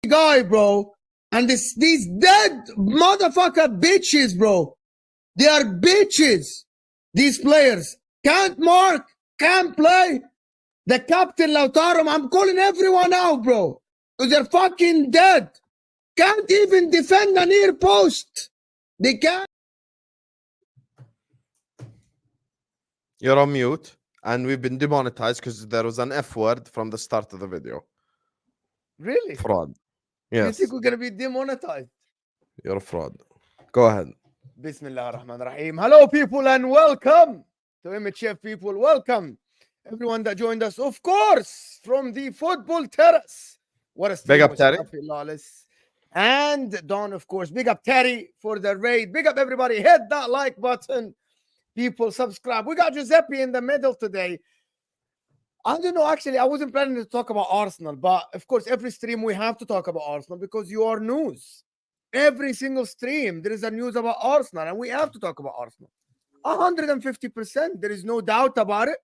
guy, bro. And these dead motherfucker bitches, bro. They are bitches. These players can't mark, can't play. The captain, Lautaro, I'm calling everyone out, bro. Because they're fucking dead. Can't even defend a near post. They can't. You're on mute. And we've been demonetized because there was an F word from the start of the video. Really? Fraud. You Yes. think we're going to be demonetized? You're a fraud. Go ahead. Bismillah ar-Rahman ar-Rahim. Hello, people, and welcome to MHF people. Welcome, everyone that joined us, of course, from the football terrace. What a stream. Big up, Terry. Lawless. And Don, of course. Big up, Terry, for the raid. Big up, everybody. Hit that like button. People, subscribe. We got Giuseppe in the middle today. I don't know, actually, I wasn't planning to talk about Arsenal, but of course, every stream we have to talk about Arsenal because you are news. Every single stream, there is a news about Arsenal, and we have to talk about Arsenal. 150%. There is no doubt about it.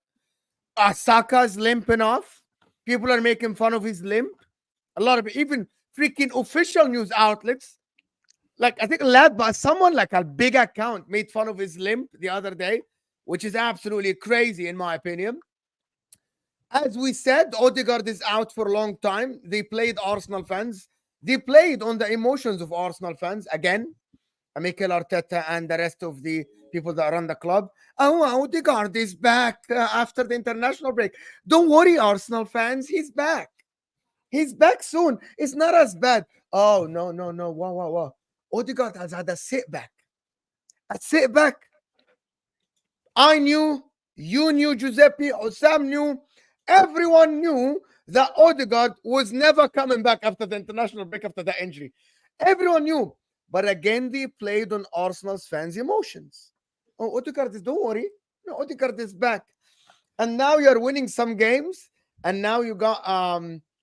Saka is limping off. People are making fun of his limp. A lot of even freaking official news outlets, like I think someone like a big account made fun of his limp the other day, which is absolutely crazy in my opinion. As we said, Odegaard is out for a long time. They played Arsenal fans. They played on the emotions of Arsenal fans again. Mikel Arteta and the rest of the people that run the club. Oh, Odegaard is back after the international break. Don't worry, Arsenal fans. He's back. He's back soon. It's not as bad. Oh, no. Wow. Odegaard has had a setback. A setback. I knew. You knew, Giuseppe. Husam knew. Everyone knew that Odegaard was never coming back after the international break, after the injury. Everyone knew. But again, they played on Arsenal's fans' emotions. Oh, Odegaard is, don't worry. No, Odegaard is back. And now you're winning some games. And now you got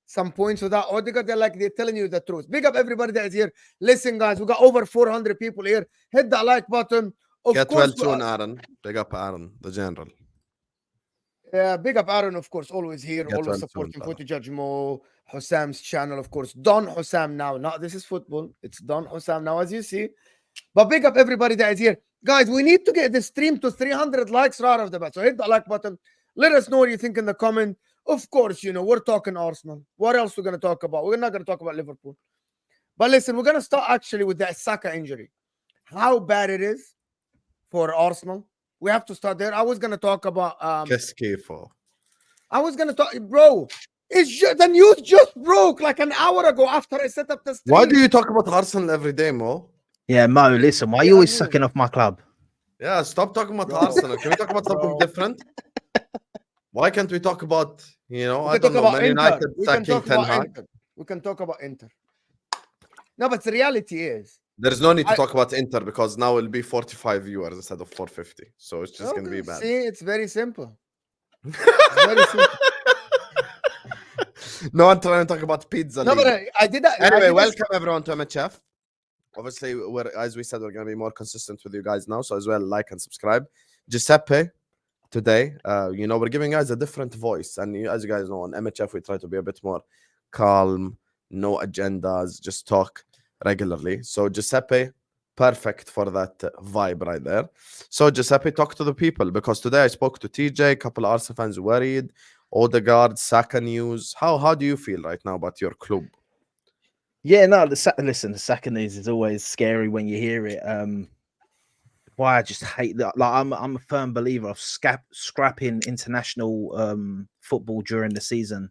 some points without Odegaard. They're telling you the truth. Big up everybody that is here. Listen, guys, we got over 400 people here. Hit that like button. Get well soon, Aaron. Big up Aaron, the general. Big up Aaron, of course, always here, always supporting Footy Judge Mo, Husam's channel, of course. Don Husam now. Now, this is football. It's Don Husam now, as you see. But big up everybody that is here. Guys, we need to get the stream to 300 likes right off the bat. So hit the like button. Let us know what you think in the comment. Of course, we're talking Arsenal. What else we're going to talk about? We're not going to talk about Liverpool. But listen, we're going to start actually with that Saka injury. How bad it is for Arsenal. We have to start there. I was going to talk about... I was going to talk... Bro, the news just broke like an hour ago after I set up the stream. Why do you talk about Arsenal every day, Mo? Yeah, Mo, listen. Why are you always sucking off my club? Yeah, stop talking about Arsenal. Can we talk about something different? Why can't we talk about, I don't know, Man United sacking Ten Hag? We can talk about Inter. No, but the reality is... There's no need to talk about Inter because now it'll be 45 viewers instead of 450. So it's just going to be bad. See, it's very simple. It's very simple. No one trying to talk about pizza. No, but I did that. Anyway, welcome everyone to MHF. Obviously, as we said, we're going to be more consistent with you guys now. So as well, like and subscribe. Giuseppe, today, we're giving guys a different voice. And as you guys know, on MHF, we try to be a bit more calm, no agendas, just talk regularly. So Giuseppe, perfect for that vibe right there. So Giuseppe, talk to the people, because today I spoke to TJ, a couple of Arsenal fans worried, Odegaard, Saka news. How do you feel right now about your club? Yeah, no, the Saka news is always scary when you hear it. Why I just hate that. Like I'm a firm believer of scrapping international football during the season.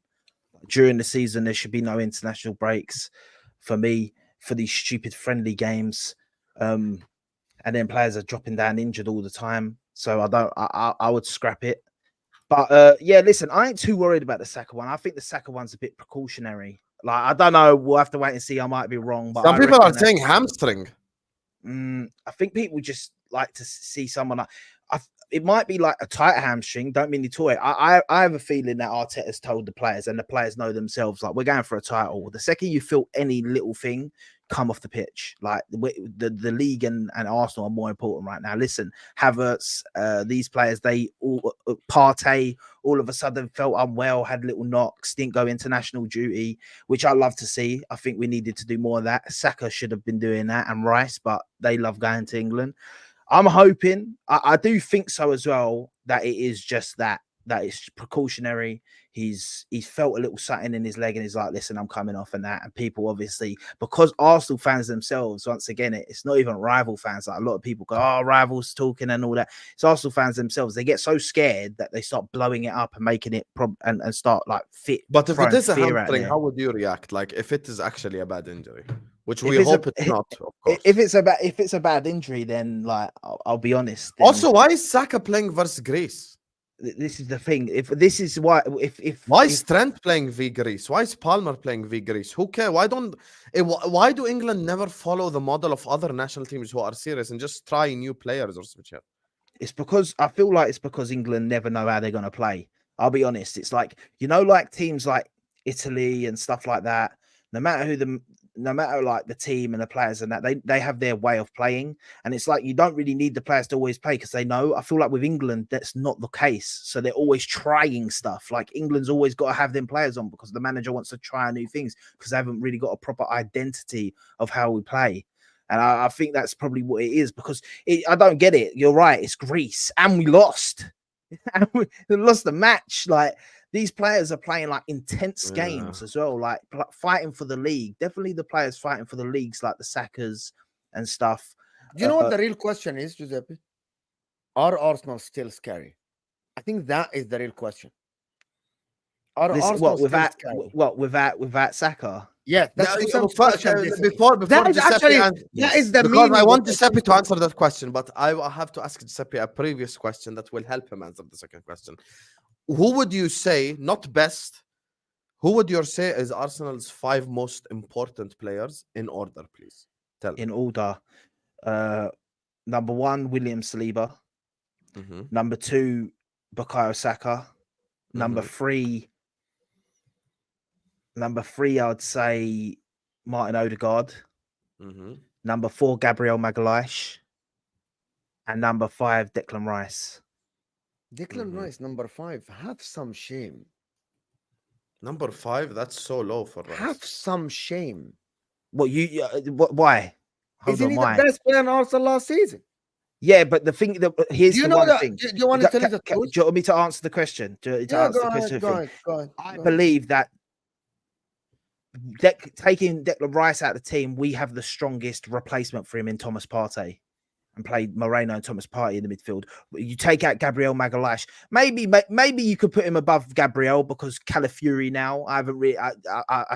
During the season, there should be no international breaks for me. For these stupid friendly games, and then players are dropping down injured all the time. So I would scrap it. But yeah, listen, I ain't too worried about the Saka one. I think the Saka one's a bit precautionary. Like, I don't know. We'll have to wait and see. I might be wrong. But some people are saying hamstring. I think people just like to see someone like... It might be like a tight hamstring. Don't mean to it. I have a feeling that Arteta's told the players, and the players know themselves, like, we're going for a title. The second you feel any little thing, come off the pitch. Like the league and Arsenal are more important right now. Listen, Havertz, these players, they all Partey all of a sudden felt unwell, had little knocks, didn't go international duty, which I love to see. I think we needed to do more of that. Saka should have been doing that, and Rice, but they love going to England. I'm hoping, I do think so as well, that it is just that it's precautionary. He's felt a little something in his leg and he's like, listen, I'm coming off and that. And people obviously, because Arsenal fans themselves, once again, it's not even rival fans. Like a lot of people go, oh, rivals talking and all that. It's Arsenal fans themselves. They get so scared that they start blowing it up and making it and start like fit. But if it is a fear out hamstring, there. how would you react? Like if it is actually a bad injury, which If we it's hope it's not, of course. If it's a bad injury, then like I'll be honest. then Also, why is Saka playing versus Greece? this is the thing. If this is why, Why is Trent playing v Greece? Why is Palmer playing v Greece? Who cares? Why do England never follow the model of other national teams who are serious and just try new players or switch up? it's because I feel like it's because England never know how they're going to play. I'll be honest. It's like, like teams like Italy and stuff like that. No matter like the team and the players and that, they have their way of playing. And it's like, you don't really need the players to always play because they know. I feel like with England, that's not the case. So they're always trying stuff. Like England's always got to have them players on because the manager wants to try new things because they haven't really got a proper identity of how we play. And I think that's probably what it is because I don't get it. You're right. It's Greece and we lost. And we lost the match. Like these players are playing like intense games as well, like fighting for the league. Definitely the players fighting for the leagues, like the Sakas and stuff. Do you know what the real question is, Giuseppe? Are Arsenal still scary? I think that is the real question. Are Arsenal without Saka? Yeah, that's before that is Giuseppe actually answers, that is the because meaning I want of it. Giuseppe to answer that question, but I will have to ask Giuseppe a previous question that will help him answer the second question. Who would you say, not best, who would you say is Arsenal's 5 most important players in order, please? Tell me. In order. Number 1, William Saliba. Number 2, Bukayo Saka. Number 3, I'd say Martin Odegaard. Number 4, Gabriel Magalhaes. And number 5, Declan Rice. Declan Rice, number 5. Have some shame. Number 5, that's so low for Rice. Have some shame. Why? Isn't he the best player in Arsenal last season? Yeah, but the thing that here's the one thing. Do you want to tell you the truth? Do you want me to answer the question? Go ahead. I believe that taking Declan Rice out of the team, we have the strongest replacement for him in Thomas Partey, and played Moreno and Thomas Partey in the midfield. You take out Gabriel Magalhaes, maybe you could put him above Gabriel because Calafiori now. I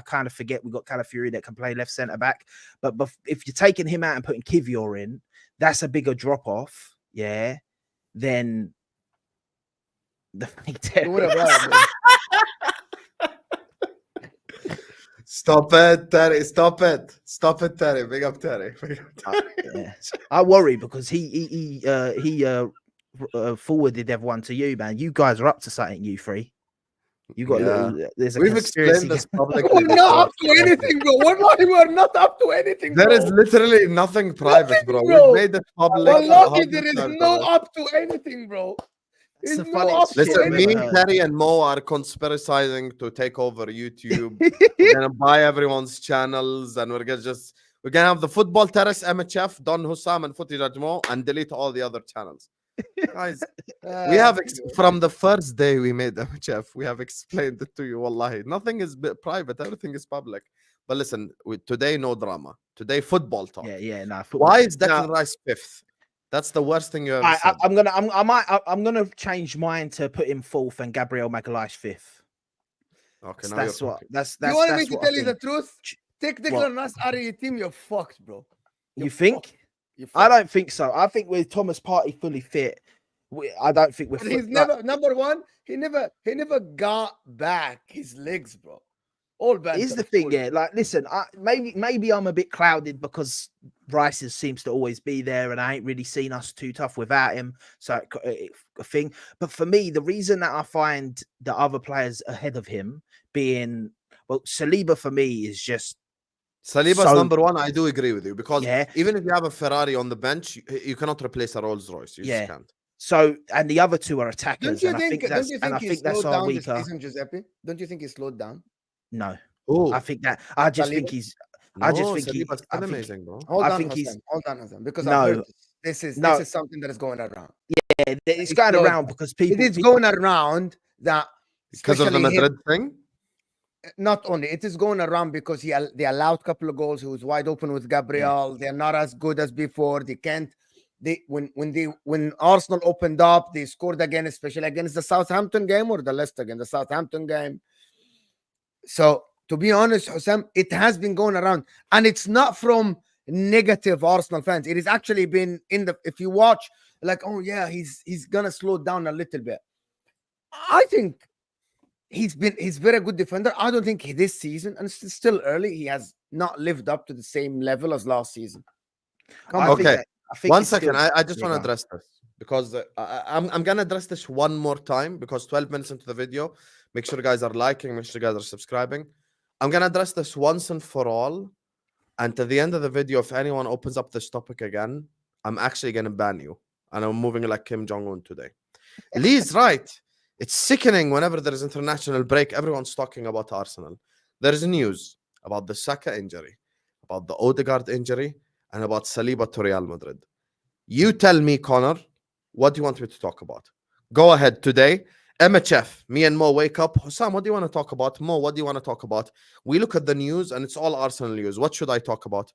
kind of forget we got Calafiori that can play left centre back. But if you're taking him out and putting Kivior in, that's a bigger drop off. Yeah, then the Stop it, Terry. Stop it, Terry. Big up, Terry. I worry because he forwarded everyone to you, man. You guys are up to something, you three. You got there's a We've explained this publicly. We're not up to anything, bro. We're not up to anything. There is literally nothing private, bro. We've made it public. There is no up to anything, bro. Listen, me, Terry, and Mo are conspiracizing to take over YouTube. We're gonna buy everyone's channels, and we're gonna have the Football Terrace MHF, Don Husam, and Footy Judge Mo, and delete all the other channels. Guys, we have from the first day we made MHF, we have explained it to you. Wallahi, nothing is private, everything is public. But listen, today no drama. Today football talk. Why is Declan Rice 5th? That's the worst thing you ever said. I'm gonna change mine to put him 4th and Gabriel Magalhaes 5th. Okay, So that's you want me to tell you the truth? Take Declan Rice out of your team, you're fucked, bro. You think? I don't think so. I think with Thomas Partey fully fit, I don't think we're. He's never number 1. He never got back his legs, bro. All bad. Is the thing, yeah. Like, listen, maybe I'm a bit clouded because Rice seems to always be there, and I ain't really seen us too tough without him. So a thing. But for me, the reason that I find the other players ahead of him being Saliba for me is just Saliba's So- number one. I do agree with you because Yeah. even if you have a Ferrari on the bench, you cannot replace a Rolls Royce. You Yeah. just can't. So, and the other two are Don't attackers, you and I think? think Don't that's you and I think he think that's slowed our down this weaker. season, Giuseppe? Don't you think he slowed down? No, Oh, I think that I just think Saliba? he's. no, I just think he. Saliba's I still think amazing, bro. Hold I on, think he's Husam. Hold on, Husam, because I've heard no, this is no. something that is going around. It's He going slowed around down. because It people. is going around that, Because of the especially him. Madrid thing. Not only it is going around because they allowed a couple of goals. He was wide open with Gabriel. They're not as good as before. They can't. When Arsenal opened up, they scored again, especially against the Southampton game or the Leicester game, the Southampton game. So to be honest, Husam, it has been going around, and it's not from negative Arsenal fans. It has actually been if you watch, like, oh yeah, he's gonna slow down a little bit. I think he's very good defender. I don't think this season, and it's still early, he has not lived up to the same level as last season. Okay. I think 1 it's second. still- I just want to go on. address this because I'm gonna address this one more time because 12 minutes into the video. Make sure you guys are liking. Make sure you guys are subscribing. I'm gonna address this once and for all. And to the end of the video, if anyone opens up this topic again, I'm actually gonna ban you. And I'm moving like Kim Jong-un today. Lee's right. It's sickening whenever there is international break. Everyone's talking about Arsenal. There is news about the Saka injury, about the Odegaard injury, and about Saliba to Real Madrid. You tell me, Connor, what do you want me to talk about? Go ahead today. MHF, me and Mo wake up. Husam, what do you want to talk about? Mo, what do you want to talk about? We look at the news and it's all Arsenal news. What should I talk about?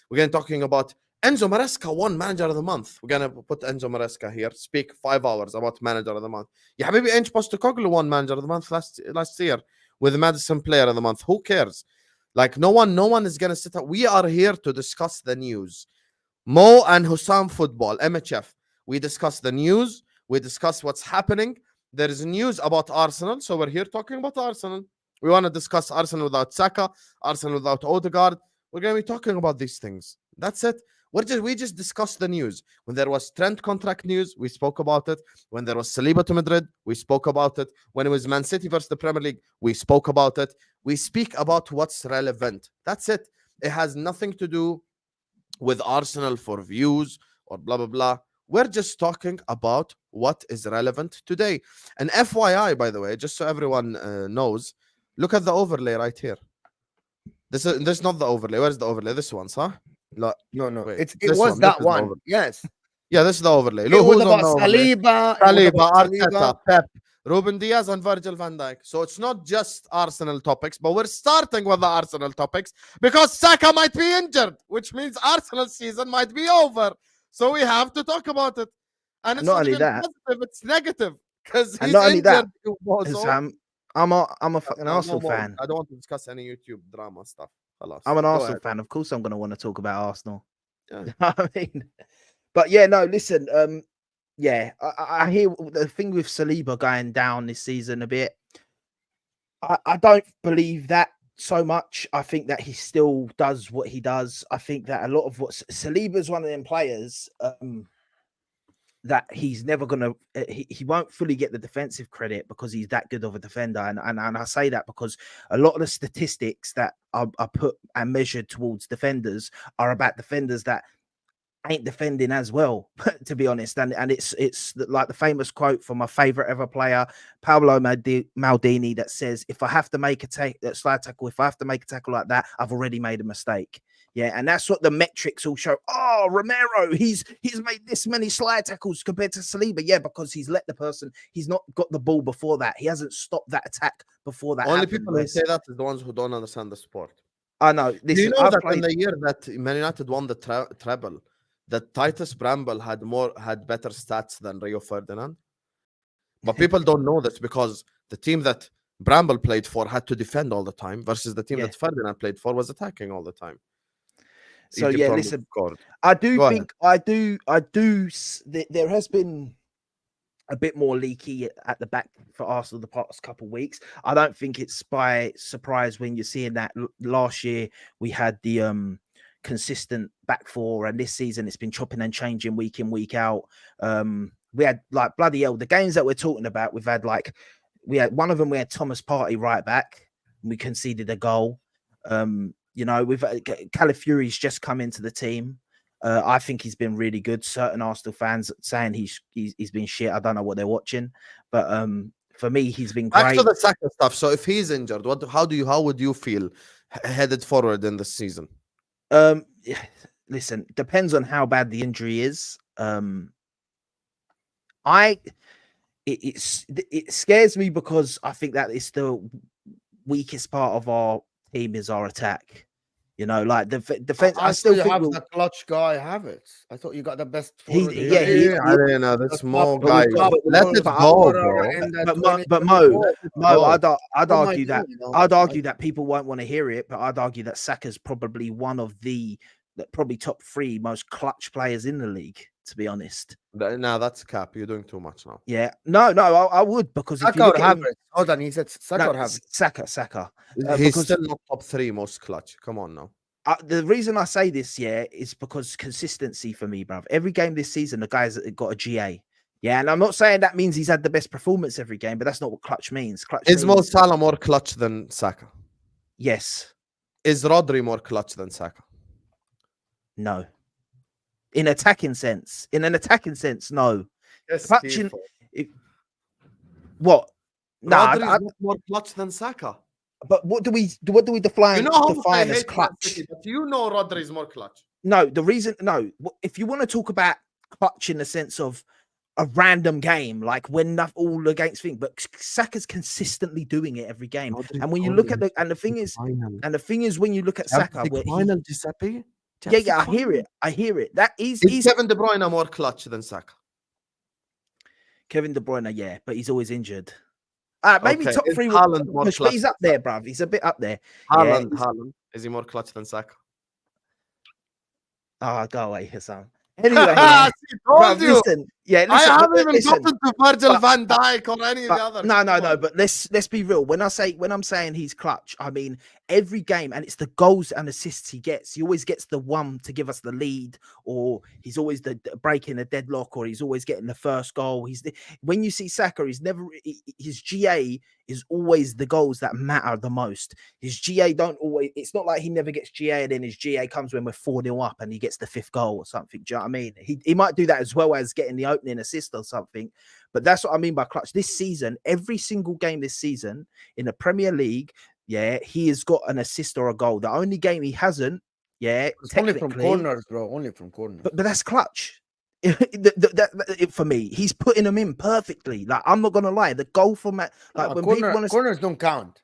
We're going to talking about Enzo Maresca won Manager of the Month. We're going to put Enzo Maresca here. Speak 5 hours about Manager of the Month. Yeah, maybe Ange Postecoglou won Manager of the Month last year with Madison Player of the Month. Who cares? Like no one is gonna sit up. We are here to discuss the news. Mo and Husam football, MHF. We discuss the news. We discuss what's happening. There is news about Arsenal, so we're here talking about Arsenal. We want to discuss Arsenal without Saka, Arsenal without Odegaard. We're gonna be talking about these things. That's it. We just discussed the news. When there was Trent contract news, we spoke about it. When there was Saliba to Madrid, we spoke about it. When it was Man City versus the Premier League, we spoke about it. We speak about what's relevant. That's it. It has nothing to do with Arsenal for views or blah, blah, blah. We're just talking about what is relevant today. And FYI, by the way, just so everyone knows, look at the overlay right here. This is not the overlay. Where's the overlay? This one, huh? No. Wait, It this was one. that This is the one. overlay. Yes. Yeah, this is the overlay. It Look was who's on about the overlay. Saliba. Saliba, Arteta, Pep, Ruben Diaz, and Virgil van Dijk. So it's not just Arsenal topics, but we're starting with the Arsenal topics because Saka might be injured, which means Arsenal season might be over. So we have to talk about it. And it's Not not only even that- positive, it's negative because And he's not only injured. that, So I'm a fucking no Arsenal more. fan. I don't want to discuss any YouTube drama stuff. Halas. I'm an Go Arsenal ahead. fan. Of course, I'm going to want to talk about Arsenal. Yeah. You know what I mean, but yeah, no. Listen, yeah, I hear the thing with Saliba going down this season a bit. I don't believe that so much. I think that he still does what he does. I think that a lot of what Saliba's one of them players that he's never gonna he won't fully get the defensive credit because he's that good of a defender. And I say that because a lot of the statistics that are put and measured towards defenders are about defenders that ain't defending as well, to be honest. And it's like the famous quote from my favorite ever player, Paolo Maldini, that says, if I have to make a slide tackle, if I have to make a tackle like that, I've already made a mistake. Yeah, and that's what the metrics all show. Oh, Romero, he's made this many slide tackles compared to Saliba. Yeah, because he's let the person, he's not got the ball before that. He hasn't stopped that attack before that. Only people who say that is the ones who don't understand the sport. I know. Listen, do you know that in the year that Man United won the treble, that Titus Bramble had better stats than Rio Ferdinand? But people don't know this because the team that Bramble played for had to defend all the time versus the team that Ferdinand played for was attacking all the time. So Egypt yeah, only listen, scored. I do Go think there has been a bit more leaky at the back for Arsenal the past couple of weeks. I don't think it's by surprise when you're seeing that last year we had the consistent back four, and this season it's been chopping and changing week in, week out. We had like bloody hell, the games that we're talking about, we had one of them, we had Thomas Partey right back, and we conceded a goal. You know, with Calafiori's just come into the team. I think he's been really good. Certain Arsenal fans saying he's been shit. I don't know what they're watching, but for me, he's been Back great. to the Saka stuff. So if he's injured, how would you feel headed forward in this season? Listen, depends on how bad the injury is. It scares me because I think that it's the weakest part of our team is our attack. You know, like the defense. I still you think have the clutch guy Havertz. I thought you got the best. He- forward in yeah, the he- league. I don't know. This small but guy. we've got- Let it but go, Overrated bro. in the but 2024. Mo, I'd What argue am I that doing, you know? I'd argue that people won't want to hear it, but I'd argue that Saka's probably one of the probably top 3 most clutch players in the league. To be honest, Nah, that's cap. You're doing too much now. yeah, no, I would because if Saka you or look at him, Havertz. Hold on, he said Saka or no, Havertz. Saka. He's because still not top 3 most clutch. Come on now. The reason I say this, yeah, is because consistency for me, bruv. Every game this season, the guy's got a GA. Yeah, and I'm not saying that means he's had the best performance every game, but that's not what clutch means. Clutch Is Mo means, Salah more clutch than Saka? yes, Is Rodri more clutch than Saka? no. In an attacking sense, no. Yes, Clutching, what? Nah, Rodri is not more clutch than Saka. but what do we define? You know how much I define as hate Man clutch? City, but you know Rodri is more clutch. No, the reason, no. If you want to talk about clutch in the sense of a random game, like when all against thing, but Saka's consistently doing it every game. Rodri's And when you goal look at in the thing is, final. when you look at Saka, where Final, Giuseppe. yeah, I hear it. That is Is Kevin De Bruyne more clutch than Saka? Kevin De Bruyne, yeah, but he's always injured. Maybe Okay, top is 3, Haaland more but clutch he's up there, bruv. He's a bit up there. Haaland. Is he more clutch than Saka? Oh, go away, Husam. Anyway, See, told you. listen, yeah, I listen, haven't even listen, gotten to Virgil but- van Dijk or any of the others. No, Come on. but let's be real. When I'm saying he's clutch, I mean every game, and it's the goals and assists he gets. He always gets the one to give us the lead, or he's always the breaking a deadlock, or he's always getting the first goal. When you see Saka, his GA is always the goals that matter the most. His GA don't always. It's not like he never gets GA, and then his GA comes when we're 4-0 up, and he gets the 5th goal or something. Do you know what I mean? He might do that as well as getting the opening assist or something. But that's what I mean by clutch. This season, every single game this season in the Premier League, yeah, he has got an assist or a goal. The only game he hasn't, yeah, It's only from technically, corners, bro. Only from corners. but that's clutch. For me, he's putting them in perfectly. Like, I'm not gonna lie, the goal from when people want to corners don't count.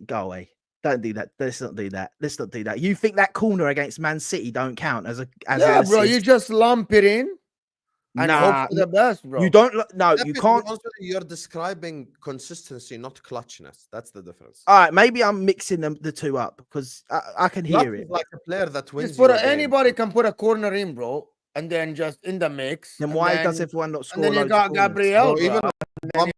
go away. Don't do that. Let's not do that. You think that corner against Man City don't count as Yeah, an bro. assist? You just lump it in and Nah, hope for the best, bro. you don't. No, Giuseppe, you to be can't. honest with you, you're describing consistency, not clutchness. That's the difference. All right, maybe I'm mixing the two up because I can Clutch hear is it. like a player that wins. Just put you a game. anybody can put a corner in, bro, and then just in the mix. Then and why does everyone not And score? then you loads got of corners? Gabriel, Bro, even bro. one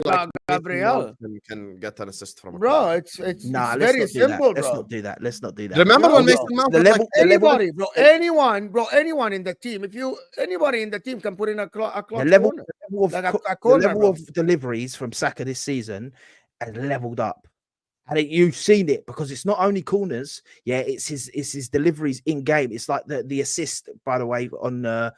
Got Gabriel. can get an assist from a Bro, corner. it's Nah, very let's not do simple, that. Let's bro. not do that. Let's not do that. Remember Bro, when bro, Mason Mount the had level- like Anybody, bro, anyone in the team. If anybody in the team can put in a clutch the level, corner. the level of, Like a the corner, level bro. of deliveries from Saka this season has leveled up, and you've seen it because it's not only corners. Yeah, it's his deliveries in game. It's like the assist, by the way, on the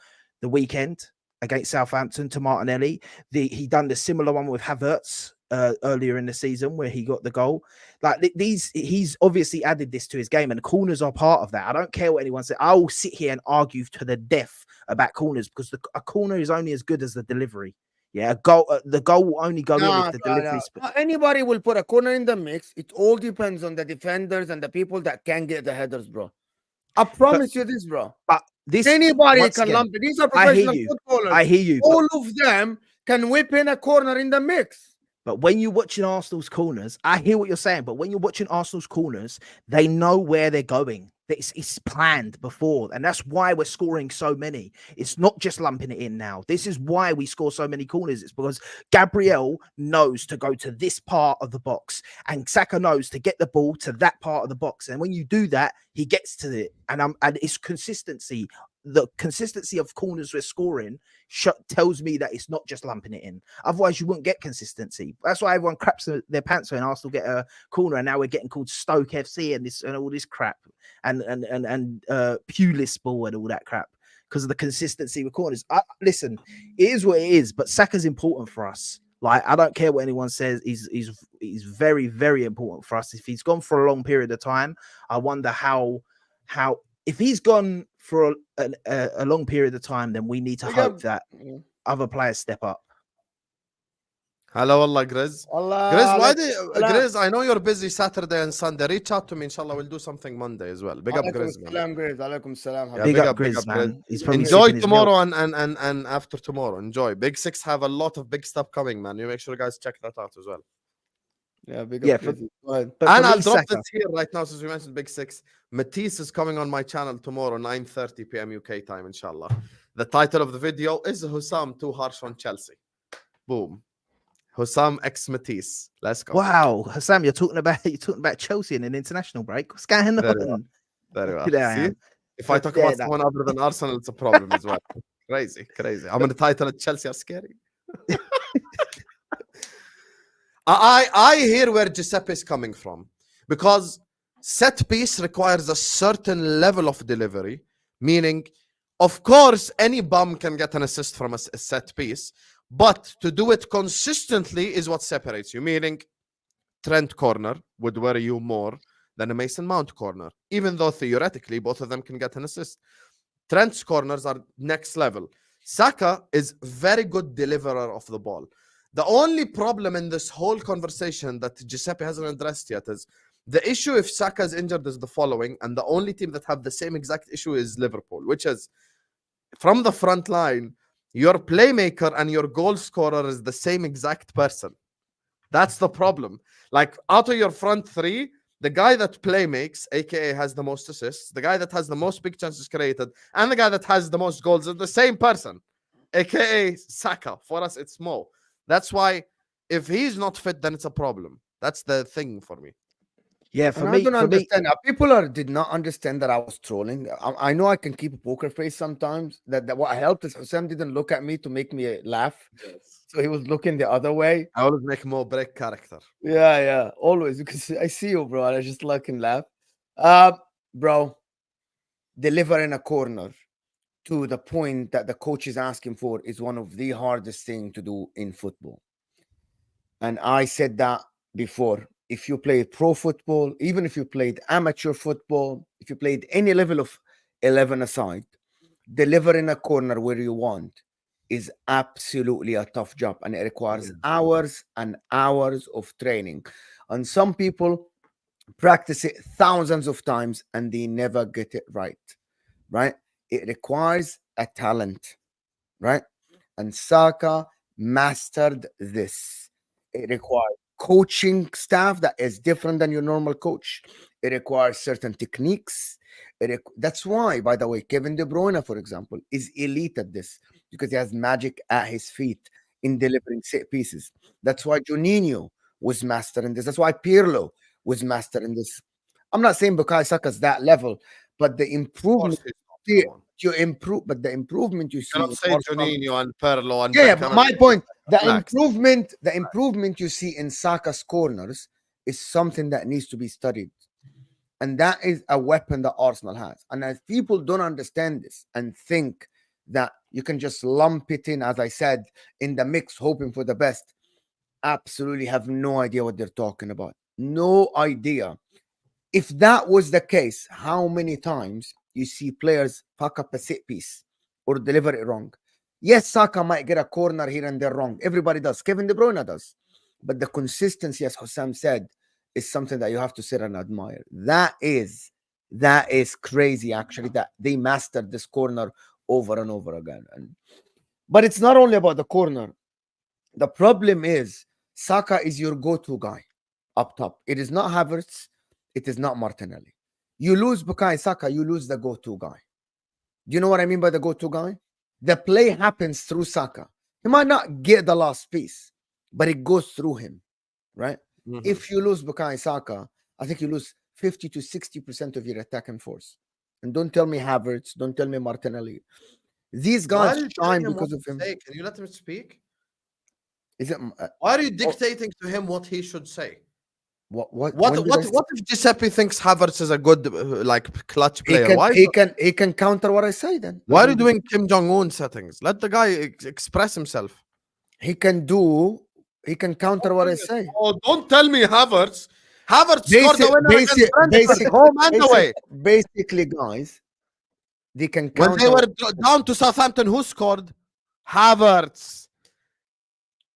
weekend against Southampton to Martinelli. He done the similar one with Havertz earlier in the season where he got the goal. Like he's obviously added this to his game, and corners are part of that. I don't care what anyone says. I will sit here and argue to the death about corners because a corner is only as good as the delivery. Yeah, the goal will only go in if the delivery. Anybody will put a corner in the mix. It all depends on the defenders and the people that can get the headers, bro. I promise you this, bro. But this Anybody once can again, lump it. These are I hear professional you. footballers. I hear you. All of them can whip in a corner in the mix. But when you're watching Arsenal's corners, I hear what you're saying. But when you're watching Arsenal's corners, they know where they're going. It's planned before, and that's why we're scoring so many. It's not just lumping it in now. This is why we score so many corners. It's because Gabriel knows to go to this part of the box, and Saka knows to get the ball to that part of the box. And when you do that, he gets to it, and it's consistency. the consistency of corners we're scoring tells me that it's not just lumping it in. Otherwise, you wouldn't get consistency. That's why everyone craps their pants when Arsenal get a corner, and now we're getting called Stoke FC and this and all this crap and Pulis ball and all that crap because of the consistency with corners. Listen, it is what it is, but Saka's important for us. Like, I don't care what anyone says. He's very, very important for us. If he's gone for a long period of time, I wonder how if he's gone for a long period of time, then we need to hope that other players step up. Hello, Allah, Grizz. Allah, Grizz, why Grizz? I know you're busy Saturday and Sunday. Reach out to me, inshallah. We'll do something Monday as well. Big up, Grizz. Alaikum salam. Yeah, big up, Grizz, man. Enjoy tomorrow and after tomorrow. Enjoy. Big Six have a lot of big stuff coming, man. You make sure you guys check that out as well. Yeah, big up. And I'll drop this here right now since we mentioned Big Six. Matisse is coming on my channel tomorrow, 9:30 p.m. UK time, inshallah. The title of the video is Husam too harsh on Chelsea. Boom. Husam x Matisse. Let's go. Wow, Husam, you're talking about Chelsea in an international break. What's going on? Very well. See? If I talk about someone other than Arsenal, it's a problem as well. Crazy. I'm going to title it Chelsea are scary. I hear where Giuseppe is coming from, because set piece requires a certain level of delivery, meaning, of course, any bum can get an assist from a set piece, but to do it consistently is what separates you, meaning Trent corner would worry you more than a Mason Mount corner, even though theoretically both of them can get an assist. Trent's corners are next level. Saka is very good deliverer of the ball. The only problem in this whole conversation that Giuseppe hasn't addressed yet is the issue if Saka is injured is the following, and the only team that have the same exact issue is Liverpool, which is from the front line, your playmaker and your goal scorer is the same exact person. That's the problem. Like, out of your front three, the guy that makes, aka has the most assists, the guy that has the most big chances created, and the guy that has the most goals are the same person, aka Saka. For us, it's Mo. That's why if he's not fit, then it's a problem. That's the thing for me. Yeah, I don't understand. People did not understand that I was trolling. I know I can keep a poker face sometimes. That what helped is Husam didn't look at me to make me laugh. Yes. So he was looking the other way. I always make more break character. Yeah, always. Because I see you, bro. And I just look and laugh. Bro, delivering a corner to the point that the coach is asking for is one of the hardest things to do in football. And I said that before. If you played pro football, even if you played amateur football, if you played any level of 11 aside, delivering a corner where you want is absolutely a tough job, and it requires hours and hours of training. And some people practice it thousands of times and they never get it right? It requires a talent, right? And Saka mastered this. It requires coaching staff that is different than your normal coach. It requires certain techniques. That's why, by the way, Kevin De Bruyne, for example, is elite at this because he has magic at his feet in delivering set pieces. That's why Juninho was mastering this. That's why Pirlo was mastering this. I'm not saying Bukayo Saka's that level, but the improvement you improve, but the improvement you see. Cannot say Juninho and Pirlo and Beckham, my point. The improvement you see in Saka's corners is something that needs to be studied, and that is a weapon that Arsenal has. And as people don't understand this and think that you can just lump it in, as I said, in the mix, hoping for the best, absolutely have no idea what they're talking about. No idea. If that was the case, how many times you see players fuck up a set piece or deliver it wrong? Yes, Saka might get a corner here and there wrong. Everybody does. Kevin De Bruyne does. But the consistency, as Husam said, is something that you have to sit and admire. That is crazy, actually, that they mastered this corner over and over again. But it's not only about the corner. The problem is Saka is your go-to guy up top. It is not Havertz. It is not Martinelli. You lose Bukayo Saka, you lose the go-to guy. Do you know what I mean by the go-to guy? The play happens through Saka. He might not get the last piece, but it goes through him, right? If you lose Bukayo Saka, I think you lose 50 to 60% of your attacking force. And don't tell me Havertz. Don't tell me Martinelli. These Why guys are you shine telling him what because of to him. say? Can you let him speak? Is it? Why are you dictating to him what he should say? What? What When did what I? what if Giuseppe thinks Havertz is a good like clutch He player? can. He can counter what I say. Then I Why are you don't doing Kim Jong Un settings? Let the guy express himself. He can do. He can counter what I say. Oh, don't tell me Havertz. Havertz scored the winner against Brentford, home and away. Basically, guys, they can When counter. they were down to Southampton, who scored? Havertz.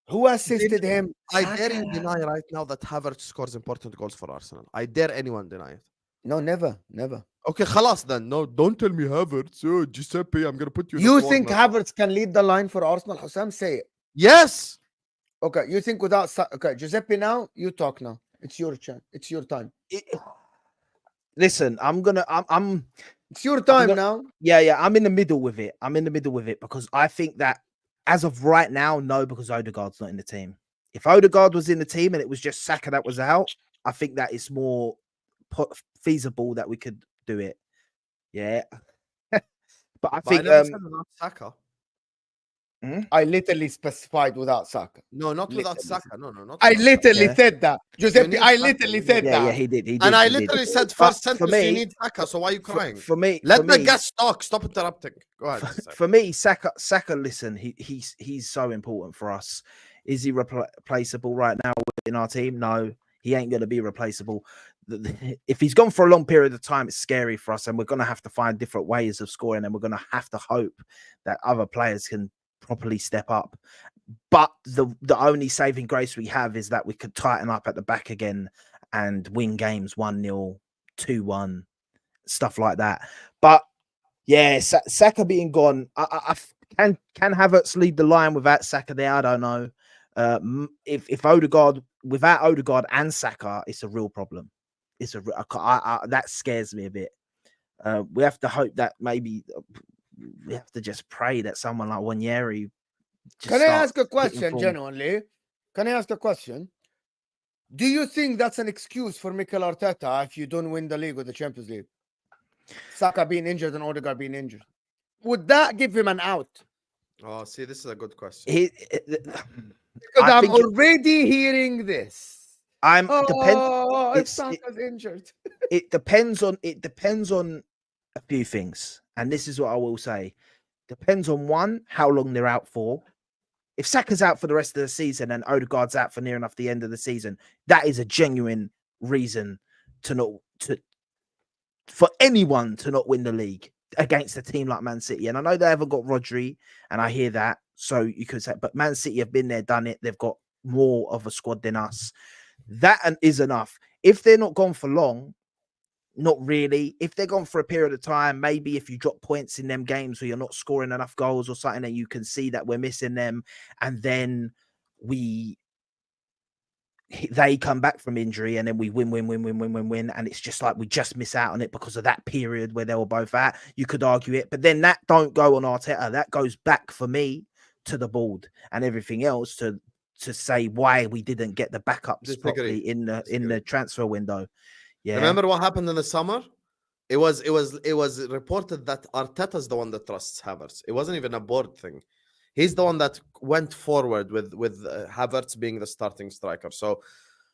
Who assisted him? I dare you Saka. deny right now that Havertz scores important goals for Arsenal. I dare anyone deny it. No, never, never. Okay, خلاص then. No, don't tell me Havertz. Oh, Giuseppe, I'm gonna put you in You a think corner. Havertz can lead the line for Arsenal? Husam, say it. Yes. Okay, you think without okay, Giuseppe now, you talk now. It's your chance. It's your time. Listen, I'm It's your time gonna- now. yeah, I'm in the middle with it. Because I think that as of right now, no, because Odegaard's not in the team. If Odegaard was in the team and it was just Saka that was out, I think that it's more feasible that we could do it. Yeah. But I think never said without Saka. I literally specified without Saka. No, not without Literally. Saka. No, not I without literally Yeah. said that. Giuseppe, need I Saka, literally you said need- that. yeah, he did. And I he did. literally said But first for sentence, you me- need Saka. So why are you crying? For me, Let for the me, guest talk. Stop interrupting. Go ahead. Giuseppe. for me, Saka, listen, he's so important for us. Is he replaceable right now in our team? No, he ain't going to be replaceable. If he's gone for a long period of time, it's scary for us, and we're going to have to find different ways of scoring, and we're going to have to hope that other players can properly step up. But the only saving grace we have is that we could tighten up at the back again and win games 1-0, 2-1, stuff like that. But yeah, Saka being gone, can Havertz lead the line without Saka there? I don't know. If Odegaard, without Odegaard and Saka, it's a real problem. It's that scares me a bit. We have to hope that maybe we have to just pray that someone like Wanyeri. Can I ask a question, genuinely? Can I ask a question? Do you think that's an excuse for Mikel Arteta if you don't win the league or the Champions League? Saka being injured and Odegaard being injured. Would that give him an out? Oh, see, this is a good question. Because I'm already hearing this. If Saka's injured. It depends on a few things. And this is what I will say. Depends on one, how long they're out for. If Saka's out for the rest of the season and Odegaard's out for near enough the end of the season, that is a genuine reason for anyone to not win the league against a team like Man City. And I know they haven't got Rodri, and I hear that. So you could say, but Man City have been there, done it. They've got more of a squad than us. That is enough. If they're not gone for long, not really. If they're gone for a period of time, maybe if you drop points in them games where you're not scoring enough goals or something, and you can see that we're missing them, and then they come back from injury, and then we win, and it's just like we just miss out on it because of that period where they were both at. You could argue it, but then that don't go on Arteta. That goes back for me to the board and everything else to say why we didn't get the backups properly in the transfer window. Yeah. Remember what happened in the summer? It was reported that Arteta's the one that trusts Havertz. It wasn't even a board thing. He's the one that went forward with Havertz being the starting striker. So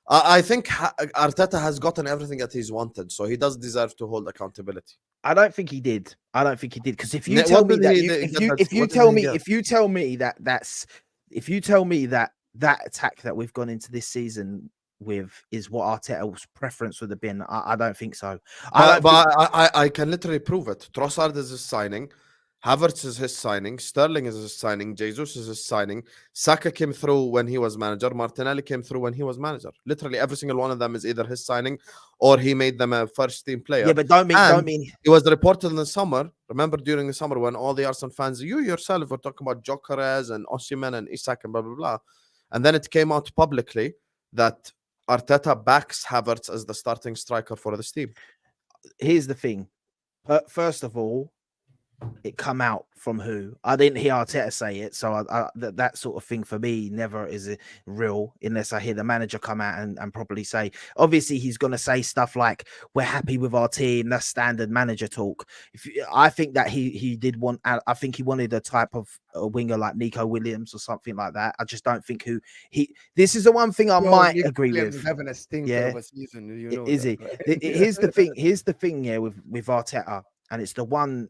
I think Arteta has gotten everything that he's wanted. So he does deserve to hold accountability. I don't think he did. Because if you tell me that that attack that we've gone into this season with is what Arteta's preference would have been, I don't think so. I can literally prove it. Trossard is his signing. Havertz is his signing. Sterling is his signing. Jesus is his signing. Saka came through when he was manager. Martinelli came through when he was manager. Literally every single one of them is either his signing or he made them a first team player. Yeah, but don't mean it was reported in the summer. Remember during the summer when all the Arsenal fans, you yourself were talking about Gyökeres and Osimhen and Isak and blah blah blah, and then it came out publicly that Arteta backs Havertz as the starting striker for this team. Here's the thing. First of all, it come out from who? I didn't hear Arteta say it, so that sort of thing for me never is real unless I hear the manager come out and probably say. Obviously, he's going to say stuff like, "We're happy with our team." That's standard manager talk. I think that he did want. I think he wanted a type of a winger like Nico Williams or something like that. I just don't think who he. This is the one thing I might Nico agree Williams with. is having a stinker Yeah, of a season. You know is that, he? right? Here's the thing. Here's the thing. Yeah, with Arteta, and it's the one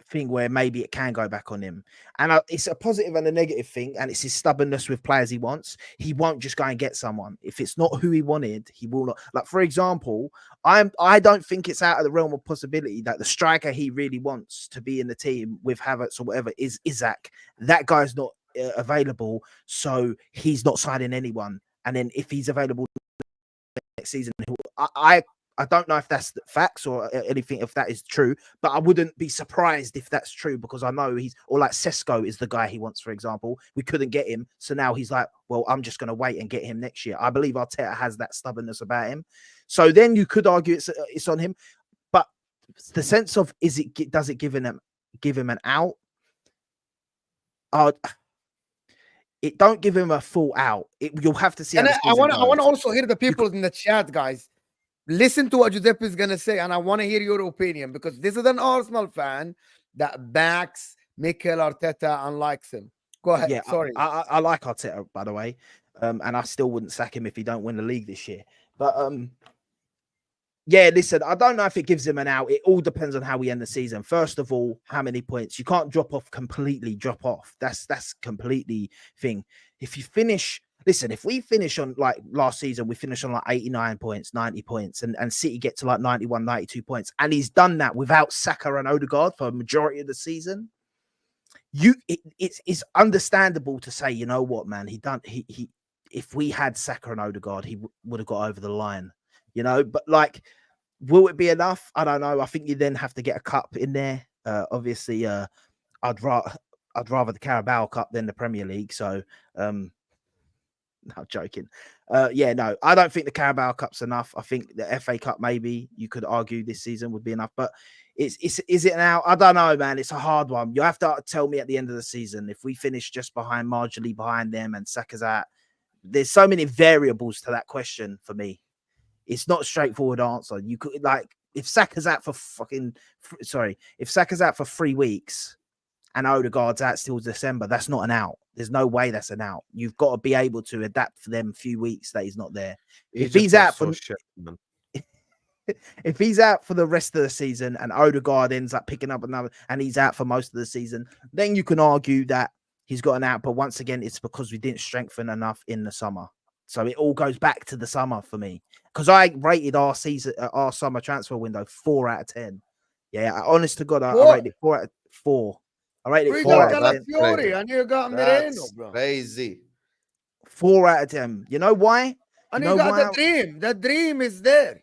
thing where maybe it can go back on him, and it's a positive and a negative thing, and it's his stubbornness with players he wants. He won't just go and get someone if it's not who he wanted. He will not. Like, for example, I don't think it's out of the realm of possibility that the striker he really wants to be in the team with Havertz or whatever is Isaac. That guy's not available, so he's not signing anyone. And then if he's available next season, I don't know if that's the facts or anything, if that is true, but I wouldn't be surprised if that's true because I know or like Sesko is the guy he wants, for example. We couldn't get him. So now he's like, well, I'm just going to wait and get him next year. I believe Arteta has that stubbornness about him. So then you could argue it's on him. But the sense of, does it give him an out? It don't give him a full out. You'll have to see. And I want to also hear the people in the chat, guys. Listen to what Giuseppe is going to say, and I want to hear your opinion because this is an Arsenal fan that backs Mikel Arteta and likes him. Go ahead. Yeah, sorry. I like Arteta, by the way, and I still wouldn't sack him if he don't win the league this year. But yeah, listen, I don't know if it gives him an out. It all depends on how we end the season. First of all, how many points? You can't drop off. That's completely thing. If you finish. Listen, if we finish on like last season, we finished on like 89 points, 90 points, and City get to like 91, 92 points. And he's done that without Saka and Odegaard for a majority of the season. It's understandable to say, you know what, man, if we had Saka and Odegaard, he would have got over the line, you know, but like, will it be enough? I don't know. I think you then have to get a cup in there. Obviously, I'd rather the Carabao Cup than the Premier League. So, no, joking. Yeah, no, I don't think the Carabao Cup's enough. I think the FA Cup, maybe you could argue this season would be enough, but is it now? I don't know, man. It's a hard one. You have to tell me at the end of the season if we finish just marginally behind them and Saka's out. There's so many variables to that question for me. It's not a straightforward answer. You could if Saka's out for if Saka's out for 3 weeks and Odegaard's out till December, that's not an out. There's no way that's an out. You've got to be able to adapt for them few weeks that he's not there. If he's out for if he's out for the rest of the season and Odegaard ends up picking up another and he's out for most of the season, then you can argue that he's got an out. But once again, it's because we didn't strengthen enough in the summer. So it all goes back to the summer for me. Because I rated our summer transfer window 4 out of 10. Yeah, honest to God, I rated it 4 out of 4. I rated it 4 out of 10. And you got Moreno, bro. Crazy. 4 out of 10. You know why? And you got the dream. The dream is there.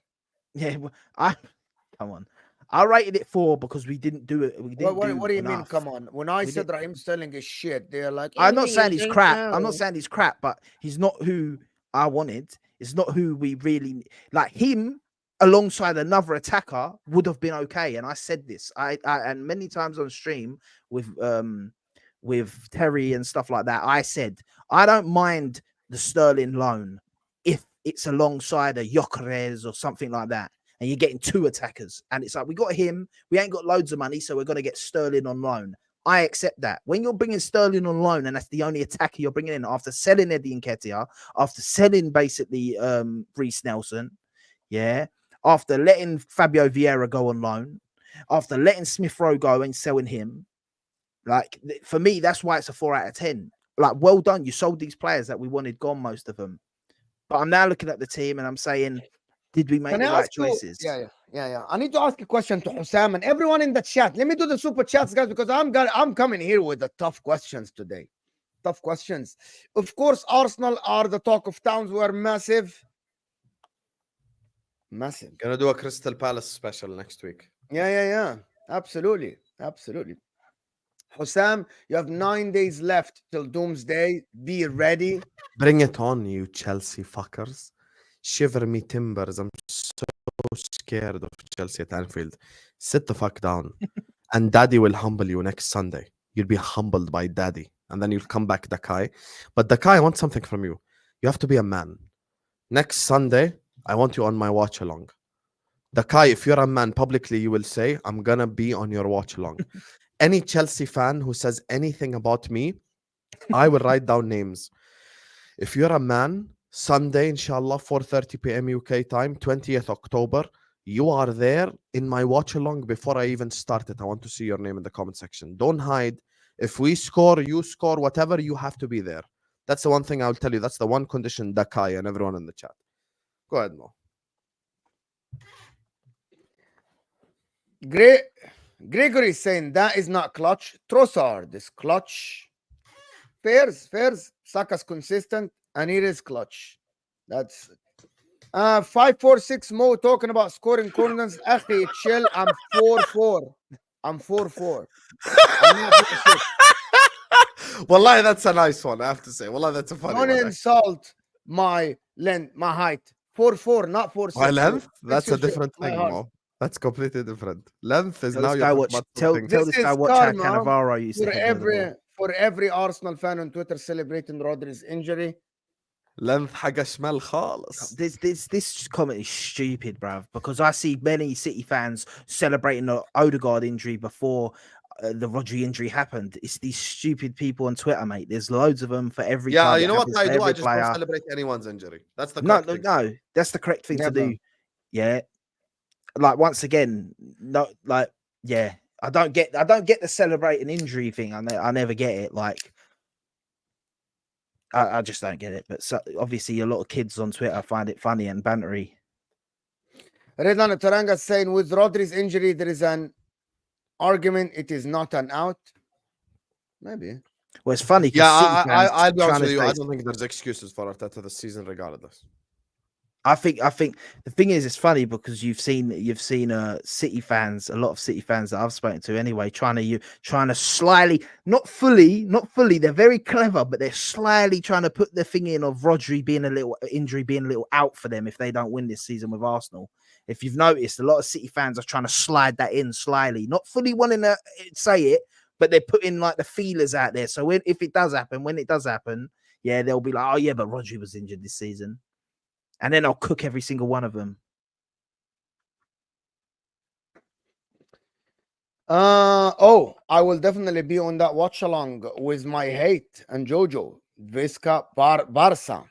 Yeah, come on. I rated it 4 because we didn't do it. What do you mean? Come on. When I said Raheem Sterling is shit, they're like, I'm not saying he's crap. I'm not saying he's crap, but he's not who I wanted. It's not who we really like. Him alongside another attacker would have been okay. And I said this, I and many times on stream with Terry and stuff like that. I said I don't mind the Sterling loan if it's alongside a Gyökeres or something like that, and you're getting 2 attackers. And it's like, we got him, we ain't got loads of money, so we're going to get Sterling on loan. I accept that. When you're bringing Sterling on loan, and that's the only attacker you're bringing in after selling Eddie Nketiah, after selling basically Reece Nelson, yeah, after letting Fabio Vieira go on loan, after letting Smith Rowe go and selling him, like, for me, that's why it's a 4 out of 10. Like, well done. You sold these players that we wanted gone, most of them. But I'm now looking at the team and I'm saying, did we make the right choices? Yeah. I need to ask a question to Husam and everyone in the chat. Let me do the super chats, guys, because I'm coming here with the tough questions today. Tough questions. Of course, Arsenal are the talk of towns. We're massive. Gonna do a Crystal Palace special next week. Yeah. Absolutely. Husam, you have 9 days left till doomsday. Be ready. Bring it on, you Chelsea fuckers. Shiver me timbers. I'm so scared of Chelsea at Anfield. Sit the fuck down. and Daddy will humble you next Sunday. You'll be humbled by Daddy, and then you'll come back, Dakai. But Dakai, I want something from you. You have to be a man. Next Sunday, I want you on my watch along. Dakai, if you're a man, publicly you will say, I'm gonna be on your watch along. Any Chelsea fan who says anything about me, I will write down names. If you're a man, Sunday, inshallah, 4:30 p.m. UK time, 20th October, you are there in my watch along before I even start it. I want to see your name in the comment section. Don't hide. If we score, you score, whatever, you have to be there. That's the one thing I'll tell you. That's the one condition, Dakai and everyone in the chat. Go ahead, Mo. Gregory is saying that is not clutch. Trossard is clutch. Fairs. Saka's consistent and it is clutch. That's 546 Mo talking about scoring corners. Akhi, chill. I'm 4-4. I'm 4-4. I'm not 4-6. Wallahi, that's a nice one, I have to say. Wallahi, that's a funny Don't one. insult my length, my height. 4-4, not 4-6. My length? That's a your shit, different my thing, heart. Mo. That's completely different. Length is Tell now this you're guy talking what about tell something. this This guy is what Chad karma Cannavaro used to For head with the ball. every Arsenal fan on Twitter celebrating Rodri's injury. Length حق شمال خالص. This comment is stupid, bruv, because I see many City fans celebrating the Odegaard injury before the Rodri injury happened. It's these stupid people on Twitter, mate. There's loads of them for every Yeah, club. you It know what happens I for do? I every just don't player. celebrate anyone's injury. That's the No, correct no, thing. no. That's the correct thing to Never. do. Yeah. Like once again, no, like yeah. I don't get the celebrating injury thing. I never get it. Like I just don't get it. But so, obviously, a lot of kids on Twitter find it funny and bantery. Redan Taranga saying with Rodri's injury, there is an argument. It is not an out. Maybe. Well, it's funny because Yeah, City fans I'll be honest trying with to you. I say. don't think there's excuses for Arteta this season, regardless. I think the thing is, it's funny because you've seen City fans, a lot of City fans that I've spoken to anyway, trying to slyly, not fully, they're very clever, but they're slyly trying to put the thing in of Rodri being a little injury, being a little out for them if they don't win this season with Arsenal. If you've noticed, a lot of City fans are trying to slide that in slyly, not fully wanting to say it, but they're putting like the feelers out there. So when it does happen, yeah, they'll be like, oh yeah, but Rodri was injured this season. And then I'll cook every single one of them. I will definitely be on that watch along with my hate and Jojo. Visca Barca.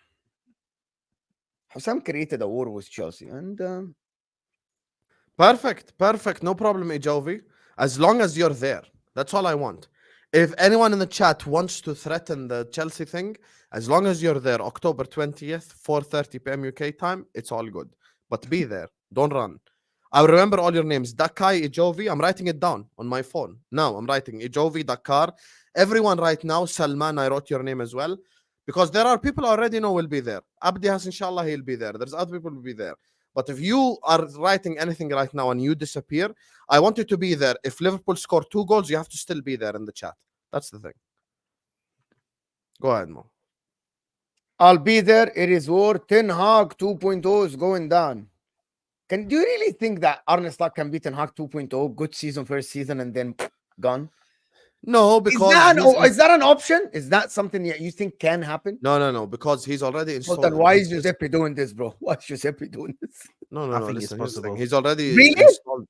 Husam created a war with Chelsea. And Perfect. No problem, Ejovi. As long as you're there. That's all I want. If anyone in the chat wants to threaten the Chelsea thing, as long as you're there, October 20th, 4:30 p.m. UK time, it's all good. But be there. Don't run. I'll remember all your names. Dakai, Ejovi. I'm writing it down on my phone. Now I'm writing Ejovi, Dakar. Everyone right now, Salman, I wrote your name as well. Because there are people I already know will be there. Abdi Has, inshallah, he'll be there. There's other people will be there. But if you are writing anything right now and you disappear, I want you to be there. If Liverpool score 2 goals, you have to still be there in the chat. That's the thing. Go ahead, Mo. I'll be there. It is war. Ten Hag 2.0 is going down. Do you really think that Arne Slot can beat Ten Hag 2.0? Good season, first season, and then gone? No, because is that an option? Is that something that you think can happen? No, because he's already installed. Well, then why is Giuseppe doing this, bro? Why is Giuseppe doing this? No. I think Listen, it's here's the thing. possible. He's already Really? installed.